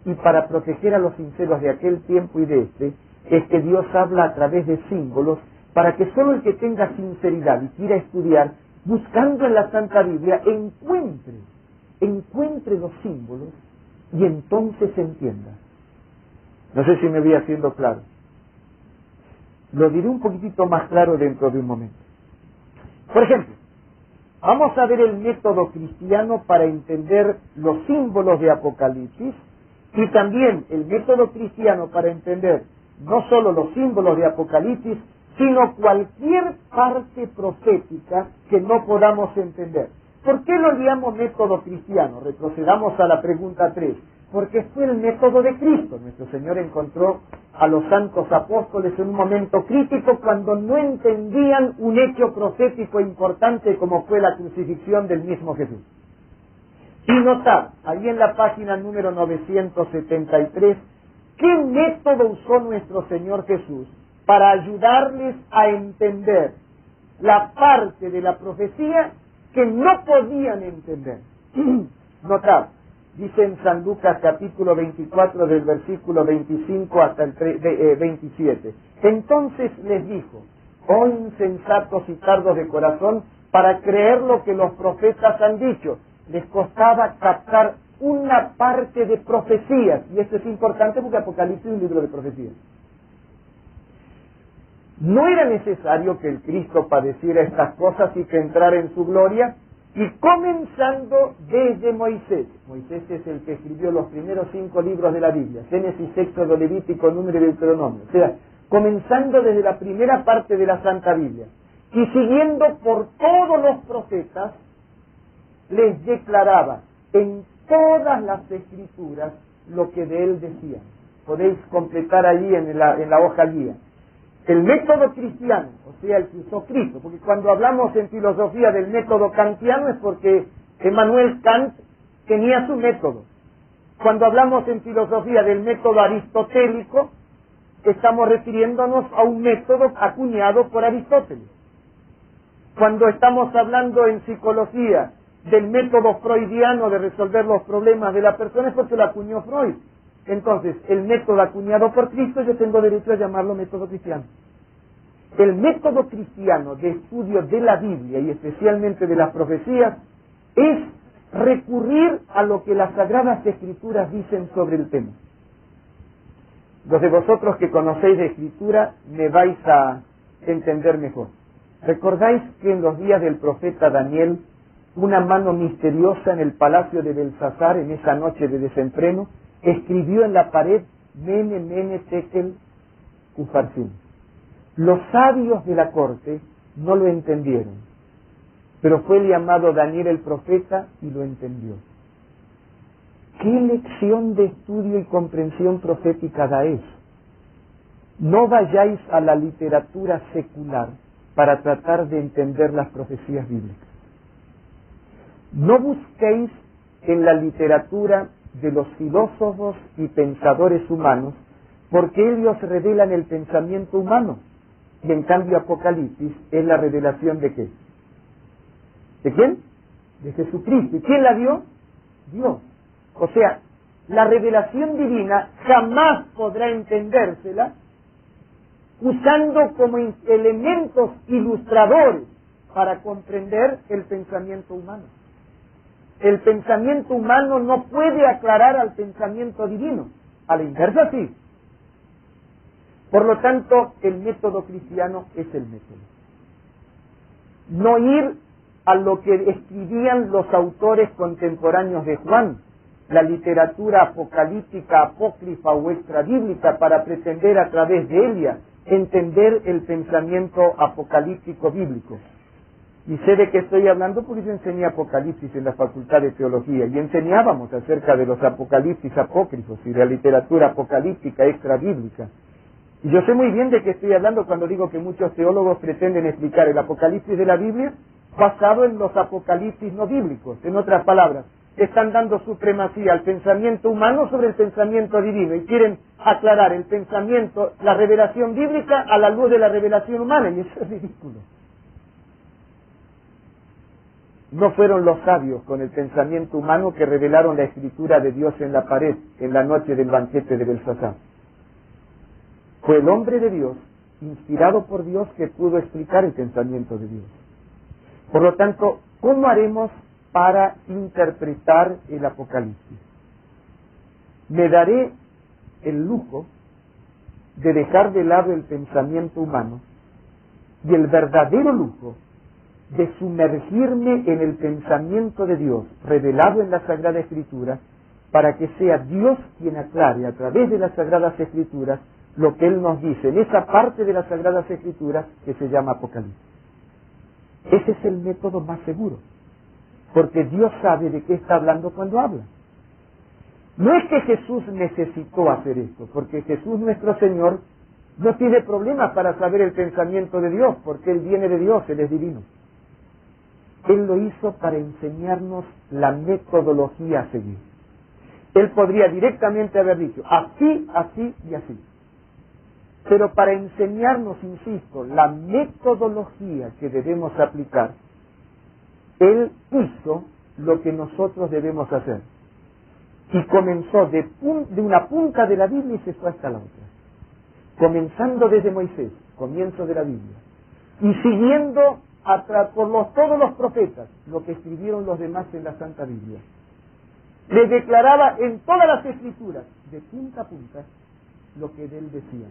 A: Y para proteger a los sinceros de aquel tiempo y de este, es que Dios habla a través de símbolos para que solo el que tenga sinceridad y quiera estudiar, buscando en la Santa Biblia, encuentre los símbolos y entonces entienda. No sé si me voy haciendo claro. Lo diré un poquitito más claro dentro de un momento. Por ejemplo, vamos a ver el método cristiano para entender los símbolos de Apocalipsis y también el método cristiano para entender no solo los símbolos de Apocalipsis, sino cualquier parte profética que no podamos entender. ¿Por qué lo llamo método cristiano? Retrocedamos a la pregunta 3. Porque fue el método de Cristo. Nuestro Señor encontró a los santos apóstoles en un momento crítico cuando no entendían un hecho profético importante como fue la crucifixión del mismo Jesús. Y notad, ahí en la página número 973, ¿qué método usó nuestro Señor Jesús para ayudarles a entender la parte de la profecía que no podían entender? Notad, dice en San Lucas capítulo 24 del versículo 25 hasta el 27. Entonces les dijo, oh insensatos y tardos de corazón, para creer lo que los profetas han dicho. Les costaba captar una parte de profecías, y esto es importante porque Apocalipsis es un libro de profecías. No era necesario que el Cristo padeciera estas cosas y que entrara en su gloria, y comenzando desde Moisés. Moisés es el que escribió los primeros 5 libros de la Biblia, Génesis, Éxodo, Levítico, Número y Deuteronomio. O sea, comenzando desde la primera parte de la Santa Biblia y siguiendo por todos los profetas, les declaraba en todas las escrituras lo que de él decían. Podéis completar allí en la hoja guía. El método cristiano, o sea, el que usó Cristo, porque cuando hablamos en filosofía del método kantiano es porque Emmanuel Kant tenía su método. Cuando hablamos en filosofía del método aristotélico, estamos refiriéndonos a un método acuñado por Aristóteles. Cuando estamos hablando en psicología del método freudiano de resolver los problemas de la persona es porque lo acuñó Freud. Entonces, el método acuñado por Cristo, yo tengo derecho a llamarlo método cristiano. El método cristiano de estudio de la Biblia y especialmente de las profecías es recurrir a lo que las Sagradas Escrituras dicen sobre el tema. Los de vosotros que conocéis de Escritura me vais a entender mejor. ¿Recordáis que en los días del profeta Daniel, una mano misteriosa en el palacio de Belsasar, en esa noche de desenfreno, escribió en la pared Mene, Mene, Tekel, Ufarsin? Los sabios de la corte no lo entendieron, pero fue el llamado Daniel el profeta y lo entendió. ¿Qué lección de estudio y comprensión profética da eso? No vayáis a la literatura secular para tratar de entender las profecías bíblicas. No busquéis en la literatura de los filósofos y pensadores humanos, porque ellos revelan el pensamiento humano. Y en cambio Apocalipsis es la revelación ¿de qué? ¿De quién? De Jesucristo. ¿Y quién la dio? Dios. O sea, la revelación divina jamás podrá entendérsela usando como elementos ilustradores para comprender el pensamiento humano. El pensamiento humano no puede aclarar al pensamiento divino. A la inversa sí. Por lo tanto, el método cristiano es el método. No ir a lo que escribían los autores contemporáneos de Juan, la literatura apocalíptica, apócrifa o extrabíblica, para pretender a través de ella entender el pensamiento apocalíptico bíblico. Y sé de qué estoy hablando porque yo enseñé Apocalipsis en la Facultad de Teología y enseñábamos acerca de los apocalipsis apócrifos y de la literatura apocalíptica extrabíblica. Y yo sé muy bien de qué estoy hablando cuando digo que muchos teólogos pretenden explicar el Apocalipsis de la Biblia basado en los apocalipsis no bíblicos. En otras palabras, están dando supremacía al pensamiento humano sobre el pensamiento divino y quieren aclarar el pensamiento, la revelación bíblica a la luz de la revelación humana, y eso es ridículo. No fueron los sabios con el pensamiento humano que revelaron la escritura de Dios en la pared en la noche del banquete de Belsasar. Fue el hombre de Dios, inspirado por Dios, que pudo explicar el pensamiento de Dios. Por lo tanto, ¿cómo haremos para interpretar el Apocalipsis? Me daré el lujo de dejar de lado el pensamiento humano y el verdadero lujo de sumergirme en el pensamiento de Dios revelado en la Sagrada Escritura, para que sea Dios quien aclare a través de las Sagradas Escrituras lo que Él nos dice en esa parte de las Sagradas Escrituras que se llama Apocalipsis. Ese es el método más seguro, porque Dios sabe de qué está hablando cuando habla. No es que Jesús necesitó hacer esto, porque Jesús nuestro Señor no tiene problemas para saber el pensamiento de Dios, porque Él viene de Dios, Él es divino. Él lo hizo para enseñarnos la metodología a seguir. Él podría directamente haber dicho así, así y así. Pero para enseñarnos, insisto, la metodología que debemos aplicar, Él hizo lo que nosotros debemos hacer. Y comenzó de una punta de la Biblia y se fue hasta la otra. Comenzando desde Moisés, comienzo de la Biblia. Y siguiendo por todos los profetas, lo que escribieron los demás en la Santa Biblia. Le declaraba en todas las Escrituras, de punta a punta, lo que de él decían.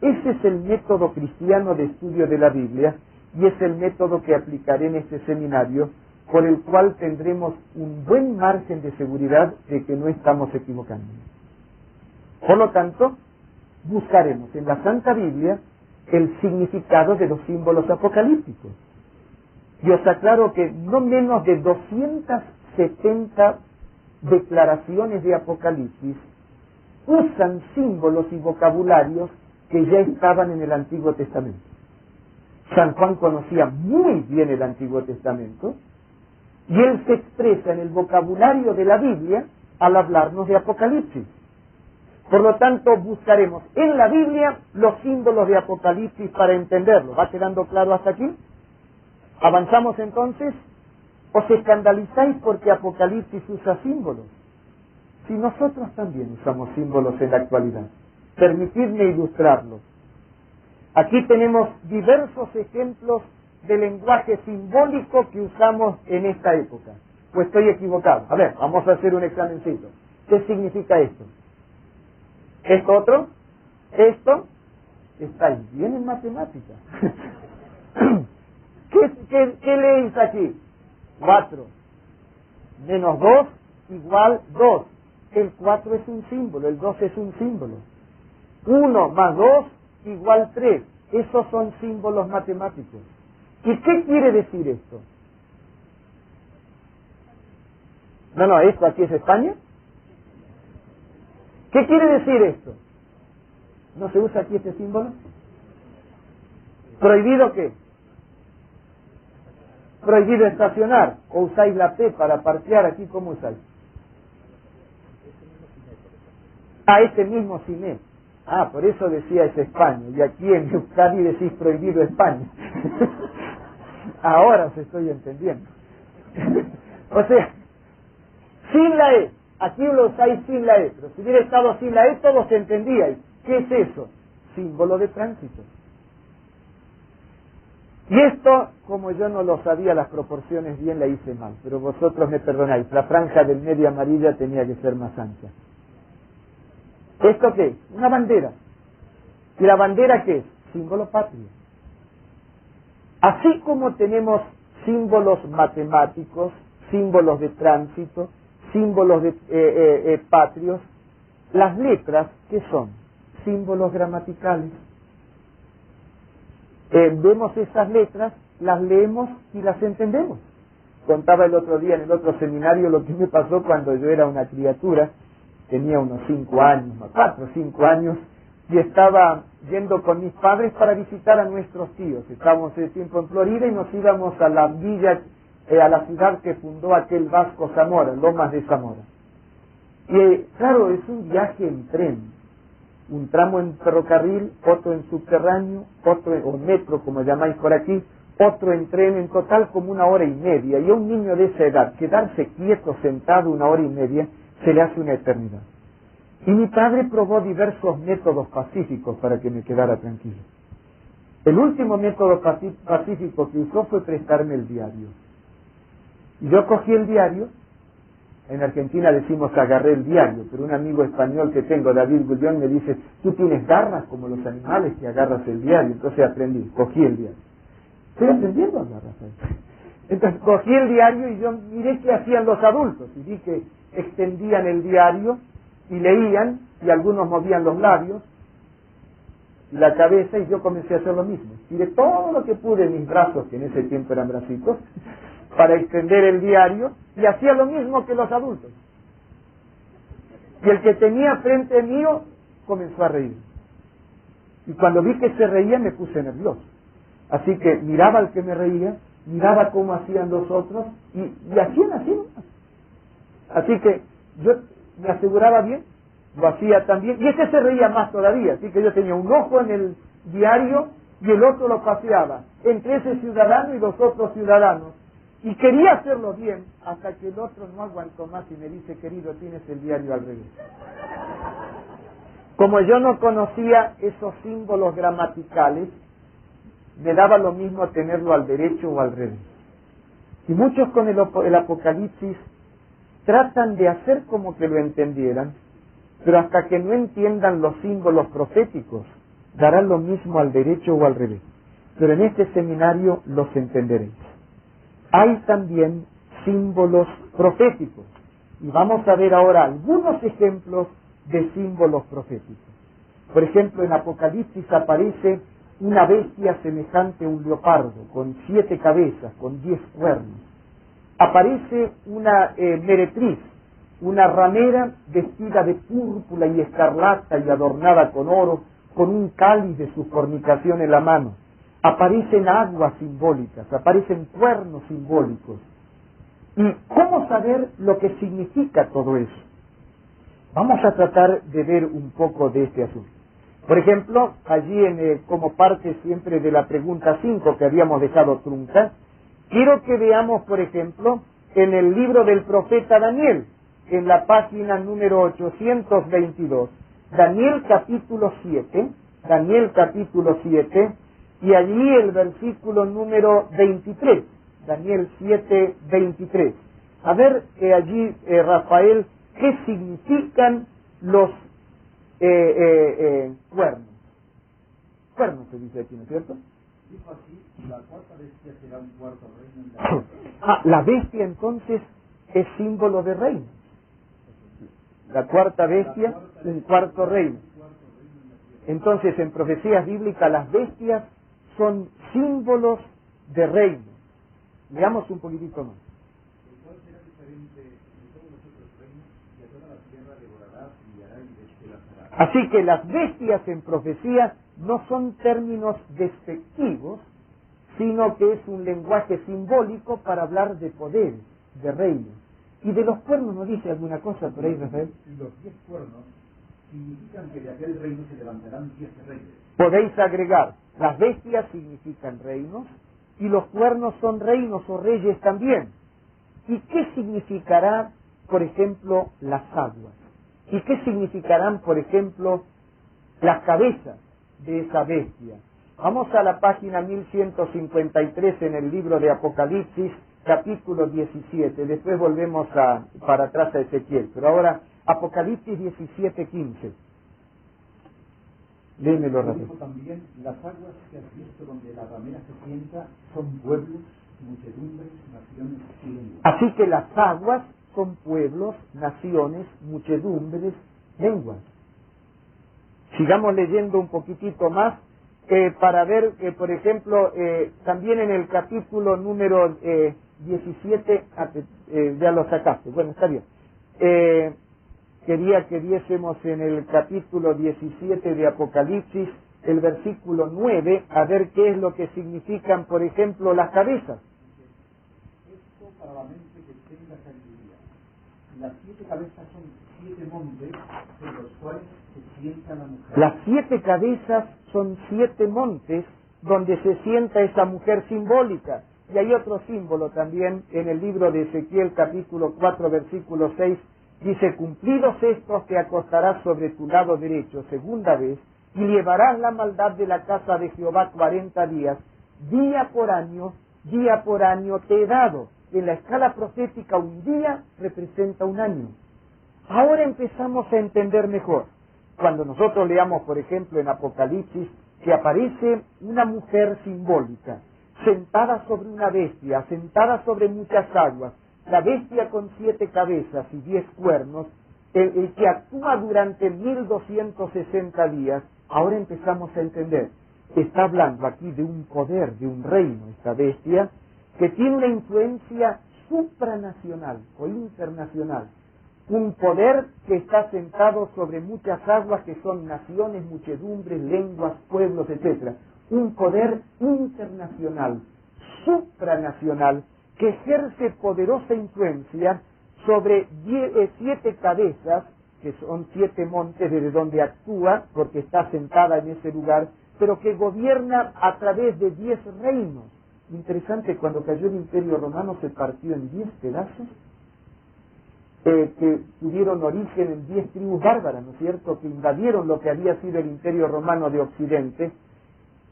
A: Ese es el método cristiano de estudio de la Biblia y es el método que aplicaré en este seminario, por el cual tendremos un buen margen de seguridad de que no estamos equivocando. Por lo tanto, buscaremos en la Santa Biblia el significado de los símbolos apocalípticos. Y os aclaro que no menos de 270 declaraciones de Apocalipsis usan símbolos y vocabularios que ya estaban en el Antiguo Testamento. San Juan conocía muy bien el Antiguo Testamento y él se expresa en el vocabulario de la Biblia al hablarnos de Apocalipsis. Por lo tanto, buscaremos en la Biblia los símbolos de Apocalipsis para entenderlo. ¿Va quedando claro hasta aquí? ¿Avanzamos entonces? ¿Os escandalizáis porque Apocalipsis usa símbolos? Si nosotros también usamos símbolos en la actualidad. Permitidme ilustrarlos. Aquí tenemos diversos ejemplos de lenguaje simbólico que usamos en esta época. Pues estoy equivocado. A ver, vamos a hacer un examencito. ¿Qué significa esto? ¿Esto otro? Esto estáis bien en matemáticas. ¿Qué leéis aquí? 4 menos 2 igual 2. El 4 es un símbolo, el 2 es un símbolo. 1 más 2 igual 3. Esos son símbolos matemáticos. ¿Y qué quiere decir esto? No, esto aquí es España. ¿Qué quiere decir esto? ¿No se usa aquí este símbolo? ¿Prohibido qué? Prohibido estacionar. ¿O usáis la P para parquear aquí? ¿Cómo usáis? Este mismo cine. Por eso decía es España. Y aquí en Euskadi decís prohibido España. Ahora os estoy entendiendo. O sea, sin la E. Aquí lo usáis sin la E. Pero si hubiera estado sin la E, todos entendíais. ¿Qué es eso? Símbolo de tránsito. Y esto, como yo no lo sabía las proporciones bien, la hice mal. Pero vosotros me perdonáis. La franja del medio amarilla tenía que ser más ancha. ¿Esto qué es? Una bandera. ¿Y la bandera qué es? Símbolo patrio. Así como tenemos símbolos matemáticos, símbolos de tránsito, símbolos de patrios, las letras, ¿qué son? Símbolos gramaticales. Vemos esas letras, las leemos y las entendemos. Contaba el otro día en el otro seminario lo que me pasó cuando yo era una criatura, tenía unos 5 años, 4 o 5 años, y estaba yendo con mis padres para visitar a nuestros tíos. Estábamos de tiempo en Florida y nos íbamos a la villa, a la ciudad que fundó aquel Vasco Zamora, Lomas de Zamora. Y claro, es un viaje en tren. Un tramo en ferrocarril, otro en subterráneo, otro o metro, como llamáis por aquí, otro en tren, en total como 1 hora y media. Y a un niño de esa edad, quedarse quieto, sentado 1 hora y media, se le hace una eternidad. Y mi padre probó diversos métodos pacíficos para que me quedara tranquilo. El último método pacífico que usó fue prestarme el diario. Y yo cogí el diario. En Argentina decimos agarré el diario, pero un amigo español que tengo, David Gullón, me dice, tú tienes garras como los animales que agarras el diario. Entonces aprendí, cogí el diario. Estoy aprendiendo a agarrar. Entonces cogí el diario y yo miré qué hacían los adultos. Y vi que extendían el diario y leían, y algunos movían los labios y la cabeza, y yo comencé a hacer lo mismo. Tiré todo lo que pude en mis brazos, que en ese tiempo eran bracitos, para extender el diario, y hacía lo mismo que los adultos. Y el que tenía frente mío comenzó a reír. Y cuando vi que se reía me puse nervioso. Así que miraba al que me reía, miraba cómo hacían los otros, y hacían así nomás. Así que yo me aseguraba bien, lo hacía también, y ese se reía más todavía. Así que yo tenía un ojo en el diario y el otro lo paseaba entre ese ciudadano y los otros ciudadanos. Y quería hacerlo bien, hasta que el otro no aguantó más y me dice, querido, tienes el diario al revés. Como yo no conocía esos símbolos gramaticales, me daba lo mismo tenerlo al derecho o al revés. Y muchos con el Apocalipsis tratan de hacer como que lo entendieran, pero hasta que no entiendan los símbolos proféticos, darán lo mismo al derecho o al revés. Pero en este seminario los entenderéis. Hay también símbolos proféticos. Y vamos a ver ahora algunos ejemplos de símbolos proféticos. Por ejemplo, en Apocalipsis aparece una bestia semejante a un leopardo, con 7 cabezas, con 10 cuernos. Aparece una meretriz, una ramera vestida de púrpura y escarlata y adornada con oro, con un cáliz de su fornicación en la mano. Aparecen aguas simbólicas, aparecen cuernos simbólicos. ¿Y cómo saber lo que significa todo eso? Vamos a tratar de ver un poco de este asunto. Por ejemplo, allí como parte siempre de la pregunta 5 que habíamos dejado trunca, quiero que veamos, por ejemplo, en el libro del profeta Daniel, en la página número 822, Daniel capítulo 7, y allí el versículo número 23, Daniel 7, 23. A ver allí, Rafael, qué significan los cuernos. Cuernos se dice aquí, ¿no es cierto?
B: Dijo así, la cuarta bestia será un cuarto reino en la tierra.
A: La bestia entonces es símbolo de reino. La cuarta bestia, un cuarto reino. Entonces, en profecías bíblicas, las bestias son símbolos de reino. Veamos un poquitito más.
B: El cual será diferente de todos los otros reinos, y a toda la tierra devorará, pillará y despedazará.
A: Así que las bestias en profecía no son términos despectivos, sino que es un lenguaje simbólico para hablar de poder, de reino. ¿Y de los cuernos no dice alguna cosa por ahí, Rafael?
B: Y los 10 cuernos significan que de aquel reino se levantarán 10 reyes.
A: Podéis agregar, las bestias significan reinos, y los cuernos son reinos o reyes también. ¿Y qué significará, por ejemplo, las aguas? ¿Y qué significarán, por ejemplo, las cabezas de esa bestia? Vamos a la página 1153 en el libro de Apocalipsis, capítulo 17. Después volvemos para atrás a Ezequiel. Pero ahora, Apocalipsis 17:15. Léemelo,
B: Dijo
A: Rafael.
B: también, las aguas que has visto donde la ramera se sienta son pueblos, muchedumbres, naciones y lenguas.
A: Así que las aguas son pueblos, naciones, muchedumbres, lenguas. Sigamos leyendo un poquitito más para ver, por ejemplo, también en el capítulo número 17, ya lo sacaste, bueno, está bien. Quería que viésemos en el capítulo 17 de Apocalipsis, el versículo 9, a ver qué es lo que significan, por ejemplo, las cabezas.
B: Esto para la mente que tenga sabiduría. Las 7 cabezas son 7 montes en los cuales se sienta la mujer.
A: Las 7 cabezas son 7 montes donde se sienta esa mujer simbólica. Y hay otro símbolo también en el libro de Ezequiel, capítulo 4, versículo 6, dice, cumplidos estos te acostarás sobre tu lado derecho, segunda vez, y llevarás la maldad de la casa de Jehová 40 días, día por año te he dado. En la escala profética un día representa un año. Ahora empezamos a entender mejor. Cuando nosotros leamos, por ejemplo, en Apocalipsis, que aparece una mujer simbólica, sentada sobre una bestia, sentada sobre muchas aguas, la bestia con 7 cabezas y 10 cuernos, el que actúa durante 1260 días, ahora empezamos a entender. Está hablando aquí de un poder, de un reino, esta bestia, que tiene una influencia supranacional o internacional. Un poder que está sentado sobre muchas aguas que son naciones, muchedumbres, lenguas, pueblos, etc. Un poder internacional, supranacional, que ejerce poderosa influencia sobre 7 cabezas, que son 7 montes desde donde actúa, porque está sentada en ese lugar, pero que gobierna a través de 10 reinos. Interesante, cuando cayó el Imperio Romano se partió en 10 pedazos, que tuvieron origen en 10 tribus bárbaras, ¿no es cierto?, que invadieron lo que había sido el Imperio Romano de Occidente.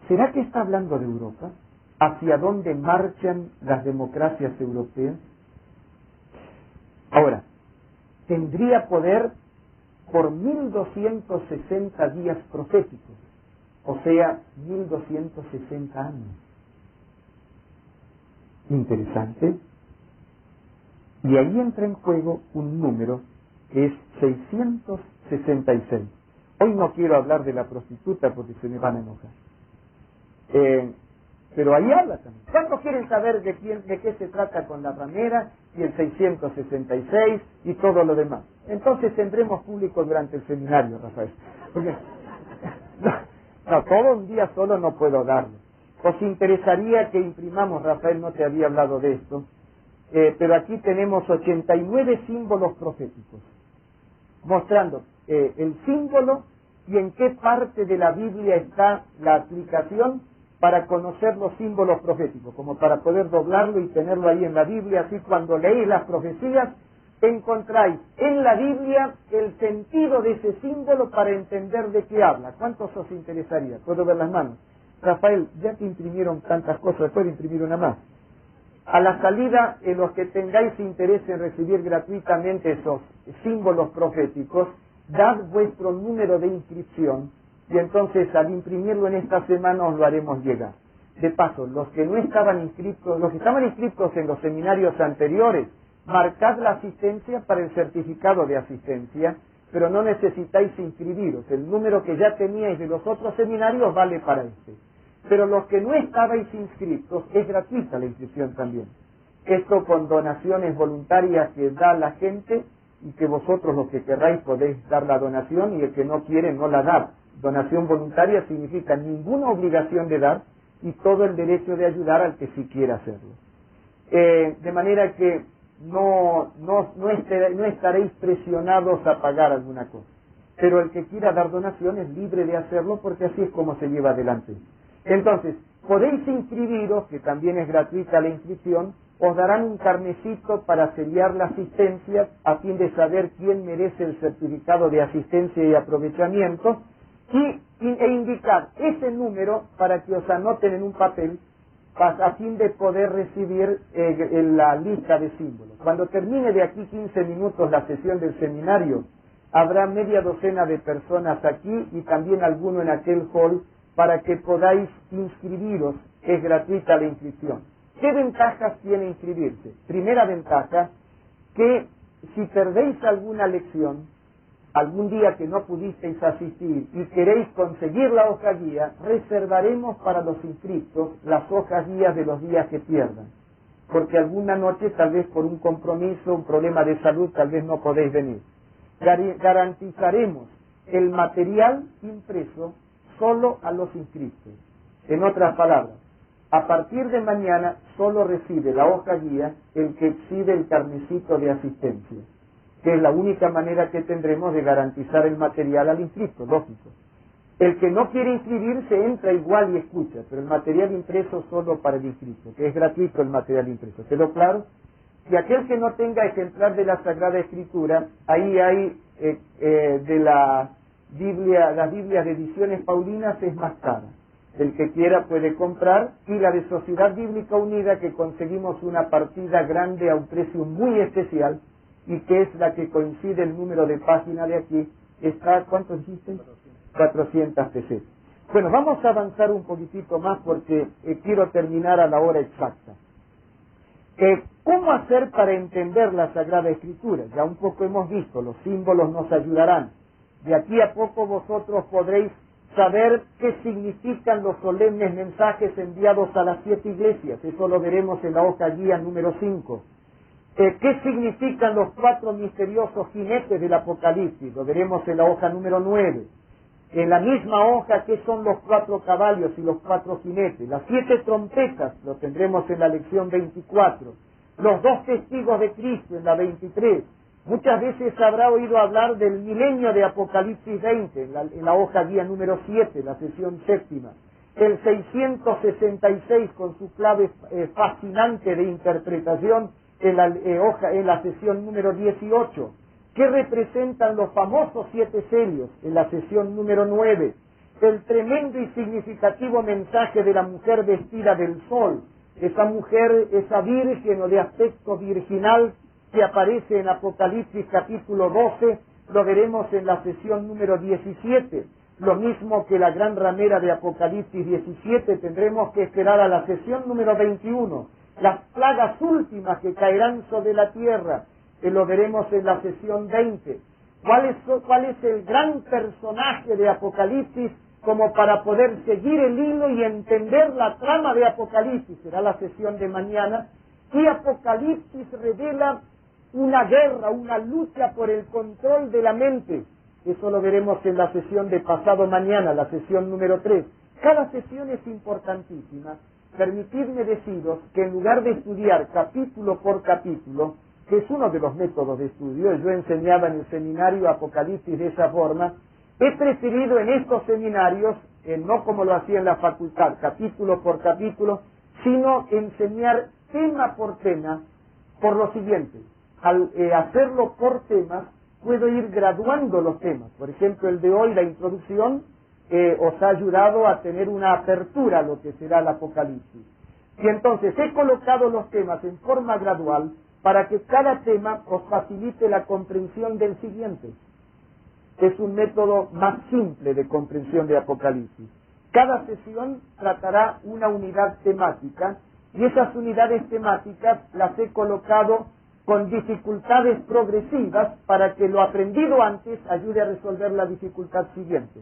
A: ¿Será que está hablando de Europa? ¿Hacia dónde marchan las democracias europeas? Ahora, tendría poder por 1260 días proféticos, o sea, 1260 años. Interesante. Y ahí entra en juego un número que es 666. Hoy no quiero hablar de la prostituta porque se me van a enojar. Pero ahí habla también. ¿Cuántos quieren saber de qué se trata con la ramera y el 666 y todo lo demás? Entonces tendremos público durante el seminario, Rafael. Porque, no, todo un día solo no puedo darlo. ¿Os interesaría que imprimamos, Rafael, no te había hablado de esto, pero aquí tenemos 89 símbolos proféticos, mostrando el símbolo y en qué parte de la Biblia está la aplicación para conocer los símbolos proféticos, como para poder doblarlo y tenerlo ahí en la Biblia, así cuando leéis las profecías, encontráis en la Biblia el sentido de ese símbolo para entender de qué habla. ¿Cuántos os interesaría? ¿Puedo ver las manos? Rafael, ya que imprimieron tantas cosas, puedo imprimir una más. A la salida, los que tengáis interés en recibir gratuitamente esos símbolos proféticos, dad vuestro número de inscripción y entonces al imprimirlo en esta semana os lo haremos llegar. De paso, los que no estaban inscritos, los que estaban inscritos en los seminarios anteriores, marcad la asistencia para el certificado de asistencia, pero no necesitáis inscribiros. El número que ya teníais de los otros seminarios vale para este. Pero los que no estabais inscritos, es gratuita la inscripción también. Esto con donaciones voluntarias que da la gente y que vosotros los que querráis podéis dar la donación y el que no quiere no la da. Donación voluntaria significa ninguna obligación de dar y todo el derecho de ayudar al que sí quiera hacerlo. De manera que no estaréis presionados a pagar alguna cosa. Pero el que quiera dar donación es libre de hacerlo porque así es como se lleva adelante. Entonces, podéis inscribiros, que también es gratuita la inscripción, os darán un carnecito para sellar la asistencia a fin de saber quién merece el certificado de asistencia y aprovechamiento e indicar ese número para que os anoten en un papel a fin de poder recibir la lista de símbolos. Cuando termine de aquí 15 minutos la sesión del seminario, habrá media docena de personas aquí y también alguno en aquel hall para que podáis inscribiros. Es gratuita la inscripción. ¿Qué ventajas tiene inscribirse? Primera ventaja, que si perdéis alguna lección, algún día que no pudisteis asistir y queréis conseguir la hoja guía, reservaremos para los inscritos las hojas guías de los días que pierdan. Porque alguna noche, tal vez por un compromiso, un problema de salud, tal vez no podéis venir. Garantizaremos el material impreso solo a los inscritos. En otras palabras, a partir de mañana solo recibe la hoja guía el que exhibe el carnecito de asistencia, que es la única manera que tendremos de garantizar el material al inscrito, lógico. El que no quiere inscribirse entra igual y escucha, pero el material impreso solo para el inscrito, que es gratuito el material impreso. ¿Quedó claro? Y aquel que no tenga ejemplar de la Sagrada Escritura, ahí hay de la Biblia, las Biblias de Ediciones Paulinas es más cara. El que quiera puede comprar, y la de Sociedad Bíblica Unida, que conseguimos una partida grande a un precio muy especial, y que es la que coincide el número de página de aquí, está, ¿cuánto dijiste? 400 pesetas. Bueno, vamos a avanzar un poquitito más porque quiero terminar a la hora exacta. ¿Cómo hacer para entender la Sagrada Escritura? Ya un poco hemos visto, los símbolos nos ayudarán. De aquí a poco vosotros podréis saber qué significan los solemnes mensajes enviados a las 7 iglesias. Eso lo veremos en la hoja guía número 5. ¿Qué significan los 4 misteriosos jinetes del Apocalipsis? Lo veremos en la hoja número 9. En la misma hoja, ¿qué son los 4 caballos y los 4 jinetes? Las 7 trompetas, lo tendremos en la lección 24. Los 2 testigos de Cristo en la 23. Muchas veces habrá oído hablar del milenio de Apocalipsis 20, en la hoja guía número 7, la sesión 7ª. El 666 con su clave fascinante de interpretación en la sesión número 18. ¿Qué representan los famosos 7 sellos en la sesión número 9? El tremendo y significativo mensaje de la mujer vestida del sol. Esa mujer, esa virgen o de aspecto virginal que aparece en Apocalipsis capítulo 12, lo veremos en la sesión número 17. Lo mismo que la gran ramera de Apocalipsis 17, tendremos que esperar a la sesión número 21. Las plagas últimas que caerán sobre la tierra, lo veremos en la sesión 20. ¿Cuál es el gran personaje de Apocalipsis como para poder seguir el hilo y entender la trama de Apocalipsis? Será la sesión de mañana. Y Apocalipsis revela una guerra, una lucha por el control de la mente. Eso lo veremos en la sesión de pasado mañana, la sesión número 3. Cada sesión es importantísima. Permitidme deciros que en lugar de estudiar capítulo por capítulo, que es uno de los métodos de estudio, yo enseñaba en el seminario Apocalipsis de esa forma, he preferido en estos seminarios, no como lo hacía en la facultad, capítulo por capítulo, sino enseñar tema por tema, por lo siguiente. Al hacerlo por temas, puedo ir graduando los temas. Por ejemplo, el de hoy, la introducción, os ha ayudado a tener una apertura a lo que será el Apocalipsis. Y entonces he colocado los temas en forma gradual para que cada tema os facilite la comprensión del siguiente. es un método más simple de comprensión de Apocalipsis. Cada sesión tratará una unidad temática y esas unidades temáticas las he colocado con dificultades progresivas para que lo aprendido antes ayude a resolver la dificultad siguiente.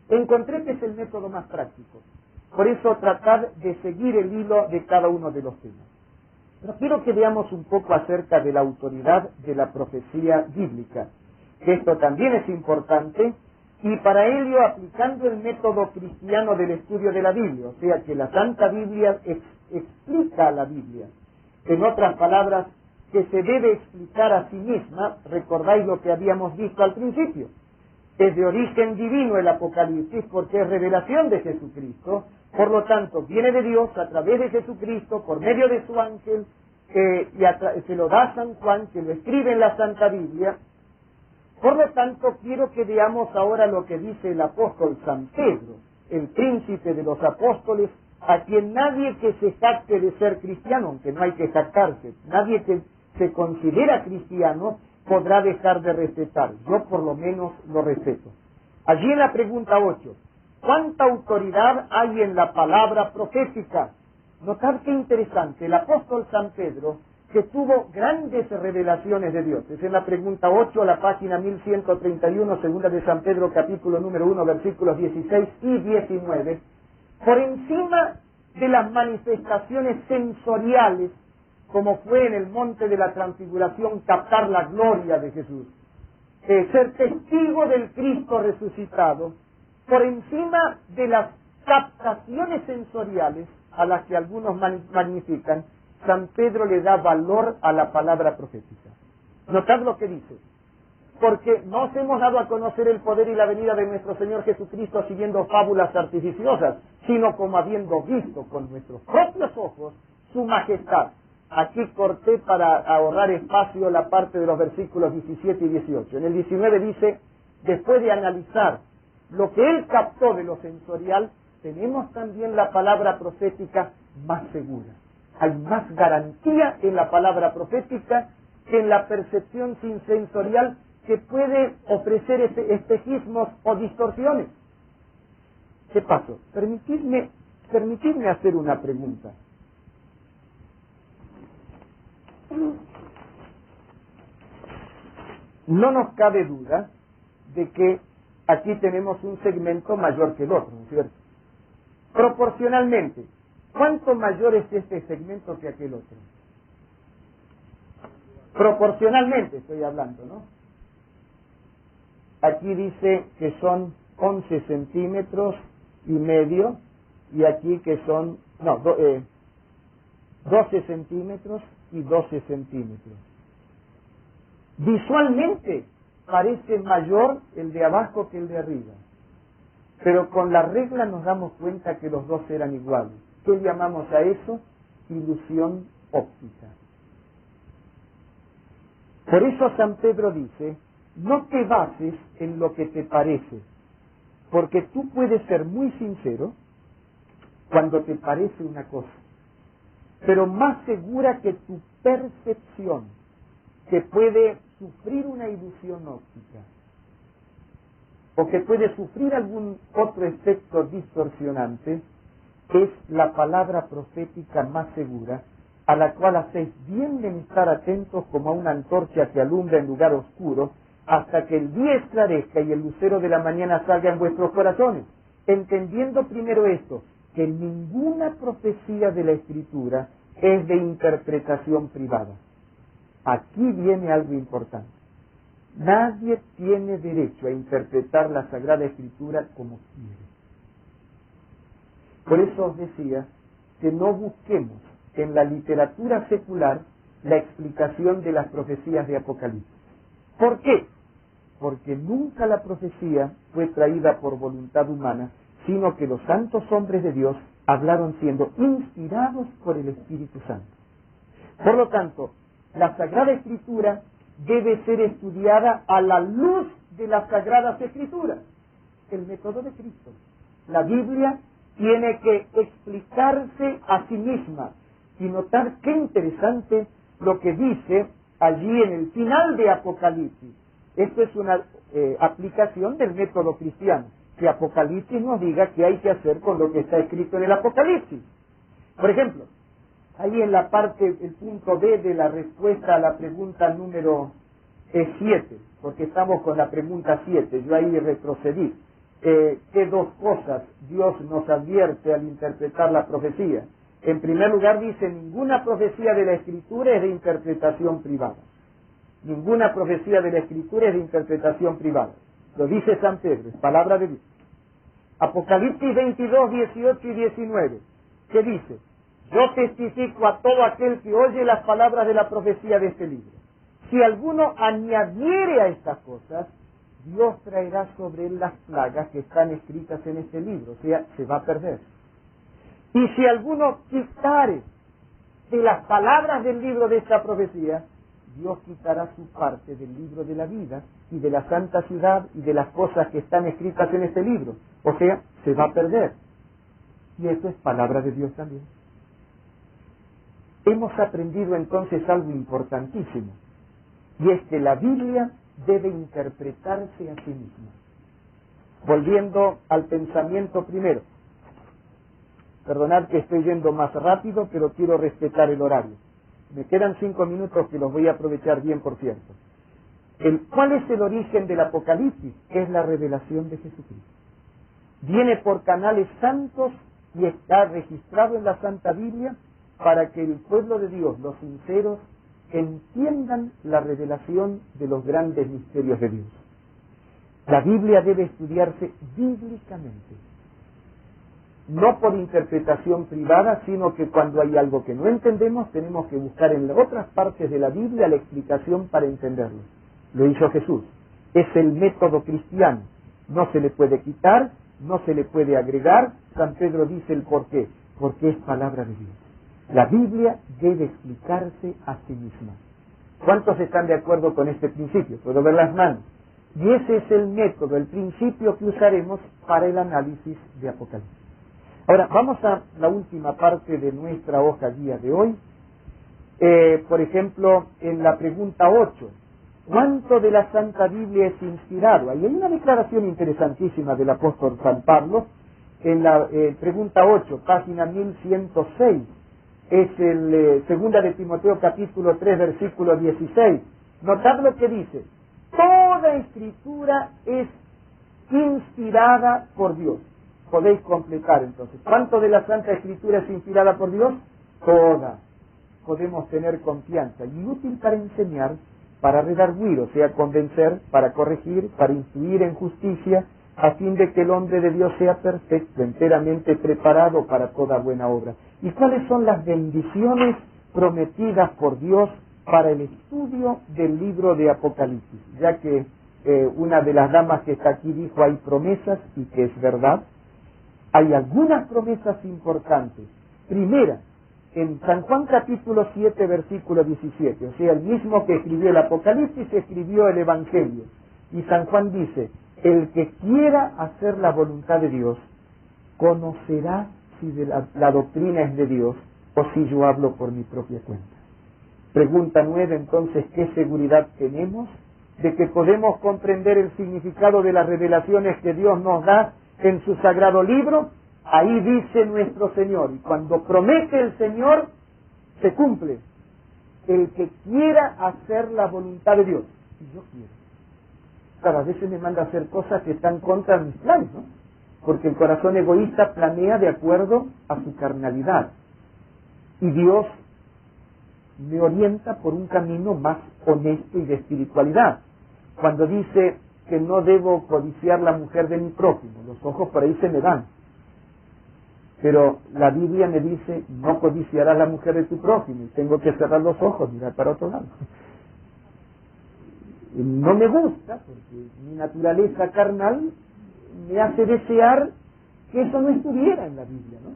A: Encontré que es el método más práctico. Por eso tratar de seguir el hilo de cada uno de los temas. Pero quiero que veamos un poco acerca de la autoridad de la profecía bíblica. Esto también es importante y para ello aplicando el método cristiano del estudio de la Biblia, o sea que la Santa Biblia explica a la Biblia. En otras palabras, que se debe explicar a sí misma, recordáis lo que habíamos visto al principio. Es de origen divino el Apocalipsis porque es revelación de Jesucristo, por lo tanto viene de Dios a través de Jesucristo, por medio de su ángel, se lo da San Juan, que lo escribe en la Santa Biblia. Por lo tanto, quiero que veamos ahora lo que dice el apóstol San Pedro, el príncipe de los apóstoles, a quien nadie que se jacte de ser cristiano, aunque no hay que jactarse, nadie que se considera cristiano podrá dejar de respetar. Yo por lo menos lo respeto. Allí en la pregunta 8, ¿cuánta autoridad hay en la palabra profética? Notad qué interesante, el apóstol San Pedro, que tuvo grandes revelaciones de Dios. Es en la pregunta 8, la página 1131, segunda de San Pedro, capítulo número 1, versículos 16 y 19. Por encima de las manifestaciones sensoriales, como fue en el monte de la transfiguración, captar la gloria de Jesús, ser testigo del Cristo resucitado, por encima de las captaciones sensoriales a las que algunos magnifican, San Pedro le da valor a la palabra profética. Notad lo que dice: porque nos hemos dado a conocer el poder y la venida de nuestro Señor Jesucristo siguiendo fábulas artificiosas, sino como habiendo visto con nuestros propios ojos su majestad. Aquí corté para ahorrar espacio la parte de los versículos 17 y 18. En el 19 dice, después de analizar lo que él captó de lo sensorial, tenemos también la palabra profética más segura. Hay más garantía en la palabra profética que en la percepción sensorial que puede ofrecer espejismos o distorsiones. ¿Qué pasó? Permitidme hacer una pregunta. No nos cabe duda de que aquí tenemos un segmento mayor que el otro, ¿no es cierto? Proporcionalmente, ¿cuánto mayor es este segmento que aquel otro? Proporcionalmente estoy hablando, ¿no? Aquí dice que son 11 centímetros y medio, y aquí que son, 12 centímetros y 12 centímetros. Visualmente parece mayor el de abajo que el de arriba, pero con la regla nos damos cuenta que los dos eran iguales. ¿Qué llamamos a eso? Ilusión óptica. Por eso San Pedro dice, no te bases en lo que te parece, porque tú puedes ser muy sincero cuando te parece una cosa, pero más segura que tu percepción, que puede sufrir una ilusión óptica, o que puede sufrir algún otro efecto distorsionante, es la palabra profética más segura, a la cual hacéis bien de estar atentos como a una antorcha que alumbra en lugar oscuro, hasta que el día esclarezca y el lucero de la mañana salga en vuestros corazones, entendiendo primero esto, que ninguna profecía de la Escritura es de interpretación privada. Aquí viene algo importante. Nadie tiene derecho a interpretar la Sagrada Escritura como quiere. Por eso os decía que no busquemos en la literatura secular la explicación de las profecías de Apocalipsis. ¿Por qué? Porque nunca la profecía fue traída por voluntad humana, sino que los santos hombres de Dios hablaron siendo inspirados por el Espíritu Santo. Por lo tanto, la Sagrada Escritura debe ser estudiada a la luz de las Sagradas Escrituras, el método de Cristo. La Biblia tiene que explicarse a sí misma y notar qué interesante lo que dice allí en el final de Apocalipsis. Esto es una aplicación del método cristiano, que Apocalipsis nos diga qué hay que hacer con lo que está escrito en el Apocalipsis. Por ejemplo, ahí en la parte, el punto B de la respuesta a la pregunta número 7, porque estamos con la pregunta 7, yo ahí retrocedí. ¿Qué dos cosas Dios nos advierte al interpretar la profecía? En primer lugar dice, ninguna profecía de la Escritura es de interpretación privada. Ninguna profecía de la Escritura es de interpretación privada. Lo dice San Pedro, es palabra de Dios. Apocalipsis 22, 18 y 19, ¿qué dice? Yo testifico a todo aquel que oye las palabras de la profecía de este libro. Si alguno añadiere a estas cosas, Dios traerá sobre él las plagas que están escritas en este libro, o sea, se va a perder. Y si alguno quitare de las palabras del libro de esta profecía, Dios quitará su parte del libro de la vida y de la santa ciudad y de las cosas que están escritas en este libro, o sea, se va a perder. Y eso es palabra de Dios también. Hemos aprendido entonces algo importantísimo, y es que la Biblia debe interpretarse a sí misma. Volviendo al pensamiento primero. Perdonad que estoy yendo más rápido, pero quiero respetar el horario. Me quedan 5 minutos que los voy a aprovechar bien, por cierto. ¿Cuál es el origen del Apocalipsis? Es la revelación de Jesucristo. Viene por canales santos y está registrado en la Santa Biblia para que el pueblo de Dios, los sinceros, entiendan la revelación de los grandes misterios de Dios. La Biblia debe estudiarse bíblicamente, no por interpretación privada, sino que cuando hay algo que no entendemos, tenemos que buscar en otras partes de la Biblia la explicación para entenderlo. Lo hizo Jesús. Es el método cristiano. No se le puede quitar, no se le puede agregar. San Pedro dice el por qué. Porque es palabra de Dios. La Biblia debe explicarse a sí misma. ¿Cuántos están de acuerdo con este principio? Puedo ver las manos. Y ese es el método, el principio que usaremos para el análisis de Apocalipsis. Ahora, vamos a la última parte de nuestra hoja guía de hoy. Por ejemplo, en la pregunta 8, ¿cuánto de la Santa Biblia es inspirado? Ahí hay una declaración interesantísima del apóstol San Pablo. En la pregunta 8, página 1106, es el segunda de Timoteo capítulo 3, versículo 16. Notad lo que dice. Toda escritura es inspirada por Dios. Podéis completar entonces. ¿Cuánto de la Santa Escritura es inspirada por Dios? Toda. Podemos tener confianza y útil para enseñar, para redarguir, o sea, convencer, para corregir, para instruir en justicia, a fin de que el hombre de Dios sea perfecto, enteramente preparado para toda buena obra. ¿Y cuáles son las bendiciones prometidas por Dios para el estudio del libro de Apocalipsis? Ya que una de las damas que está aquí dijo hay promesas, y que es verdad. Hay algunas promesas importantes. Primera, en San Juan capítulo 7, versículo 17, o sea, el mismo que escribió el Apocalipsis escribió el Evangelio. Y San Juan dice, el que quiera hacer la voluntad de Dios, conocerá si la doctrina es de Dios o si yo hablo por mi propia cuenta. Pregunta 9, entonces, ¿qué seguridad tenemos de que podemos comprender el significado de las revelaciones que Dios nos da en su sagrado libro? Ahí dice nuestro Señor, y cuando promete el Señor, se cumple. El que quiera hacer la voluntad de Dios, y yo quiero. Cada vez me manda a hacer cosas que están contra mis planes, ¿no? Porque el corazón egoísta planea de acuerdo a su carnalidad. Y Dios me orienta por un camino más honesto y de espiritualidad. Cuando dice que no debo codiciar la mujer de mi prójimo, los ojos por ahí se me dan. Pero la Biblia me dice, no codiciarás la mujer de tu prójimo, y tengo que cerrar los ojos, mirar para otro lado. No me gusta, porque mi naturaleza carnal me hace desear que eso no estuviera en la Biblia, ¿no?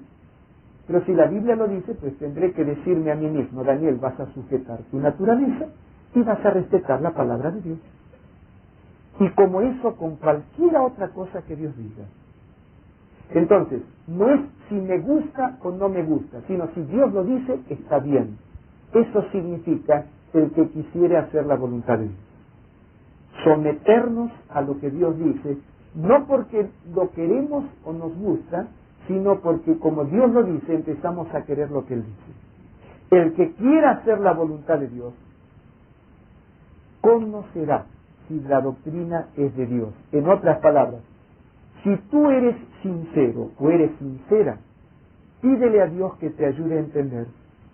A: Pero si la Biblia lo dice, pues tendré que decirme a mí mismo, Daniel, vas a sujetar tu naturaleza y vas a respetar la palabra de Dios. Y como eso con cualquiera otra cosa que Dios diga. Entonces, no es si me gusta o no me gusta, sino si Dios lo dice, está bien. Eso significa el que quisiere hacer la voluntad de Dios. someternos a lo que Dios dice, no porque lo queremos o nos gusta, sino porque como Dios lo dice, empezamos a querer lo que Él dice. El que quiera hacer la voluntad de Dios, conocerá si la doctrina es de Dios. En otras palabras, si tú eres sincero o eres sincera, pídele a Dios que te ayude a entender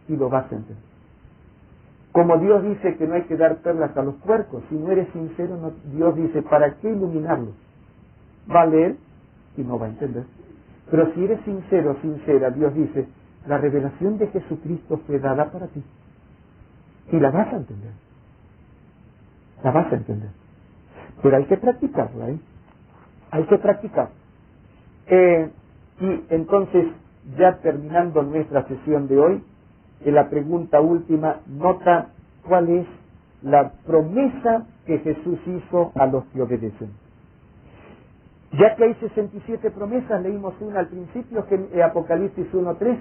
A: y lo vas a entender. Como Dios dice que no hay que dar perlas a los puercos, si no eres sincero, Dios dice, ¿para qué iluminarlo? Va a leer y no va a entender. Pero si eres sincero o sincera, Dios dice, la revelación de Jesucristo fue dada para ti. Y la vas a entender. La vas a entender. Pero hay que practicarla, ¿eh? Hay que practicar. Y entonces, ya terminando nuestra sesión de hoy, en la pregunta última, nota cuál es la promesa que Jesús hizo a los que obedecen. Ya que hay 67 promesas, leímos una al principio, que en Apocalipsis 1:3,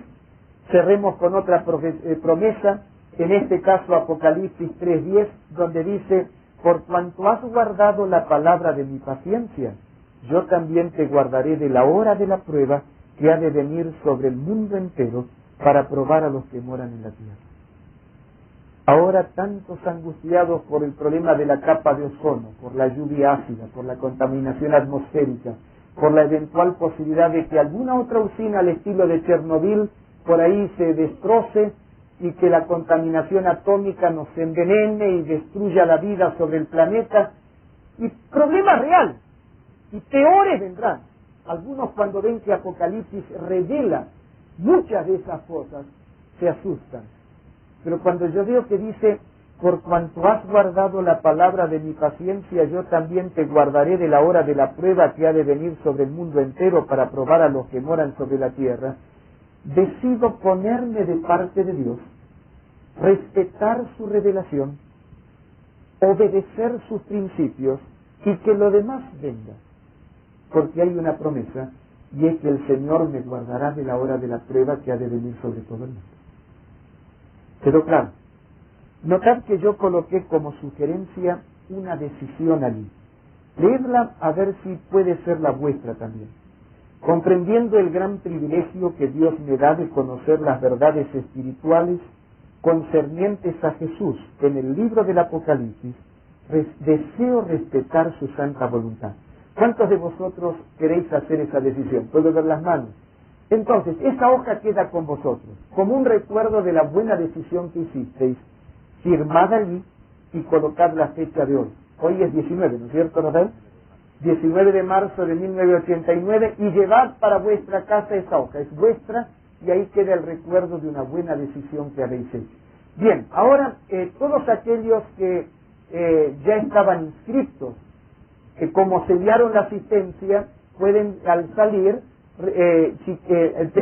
A: cerremos con otra promesa, en este caso Apocalipsis 3:10, donde dice, por cuanto has guardado la palabra de mi paciencia, yo también te guardaré de la hora de la prueba que ha de venir sobre el mundo entero para probar a los que moran en la tierra. Ahora tantos angustiados por el problema de la capa de ozono, por la lluvia ácida, por la contaminación atmosférica, por la eventual posibilidad de que alguna otra usina al estilo de Chernobyl por ahí se destroce y que la contaminación atómica nos envenene y destruya la vida sobre el planeta, y problemas reales, y peores vendrán. Algunos cuando ven que Apocalipsis revela muchas de esas cosas, se asustan. Pero cuando yo veo que dice, por cuanto has guardado la palabra de mi paciencia, yo también te guardaré de la hora de la prueba que ha de venir sobre el mundo entero para probar a los que moran sobre la tierra, decido ponerme de parte de Dios, respetar su revelación, obedecer sus principios y que lo demás venga. Porque hay una promesa, y es que el Señor me guardará de la hora de la prueba que ha de venir sobre todo el mundo. Pero claro, notad que yo coloqué como sugerencia una decisión allí. Leedla a ver si puede ser la vuestra también. Comprendiendo el gran privilegio que Dios me da de conocer las verdades espirituales concernientes a Jesús en el libro del Apocalipsis, deseo respetar su santa voluntad. ¿Cuántos de vosotros queréis hacer esa decisión? Puedo ver las manos. Entonces, esa hoja queda con vosotros, como un recuerdo de la buena decisión que hicisteis, firmada allí y colocad la fecha de hoy. Hoy es 19, ¿no es cierto, Rafael? 19 de marzo de 1989, y llevad para vuestra casa esa hoja, es vuestra, y ahí queda el recuerdo de una buena decisión que habéis hecho. Bien, ahora, todos aquellos que ya estaban inscritos, que como sellaron la asistencia, pueden al salir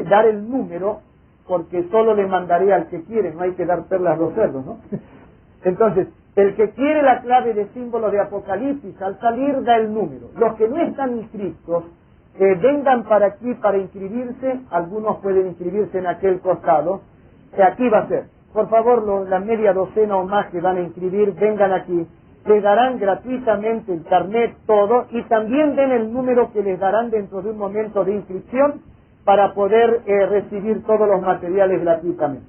A: dar el número, porque solo le mandaré al que quiere, no hay que dar perlas a los cerdos, ¿no? Entonces, el que quiere la clave de símbolo de Apocalipsis, al salir da el número. Los que no están inscritos, vengan para aquí para inscribirse, algunos pueden inscribirse en aquel costado, aquí va a ser. Por favor, la media docena o más que van a inscribir, vengan aquí. Les darán gratuitamente el carnet, todo, y también den el número que les darán dentro de un momento de inscripción para poder recibir todos los materiales gratuitamente.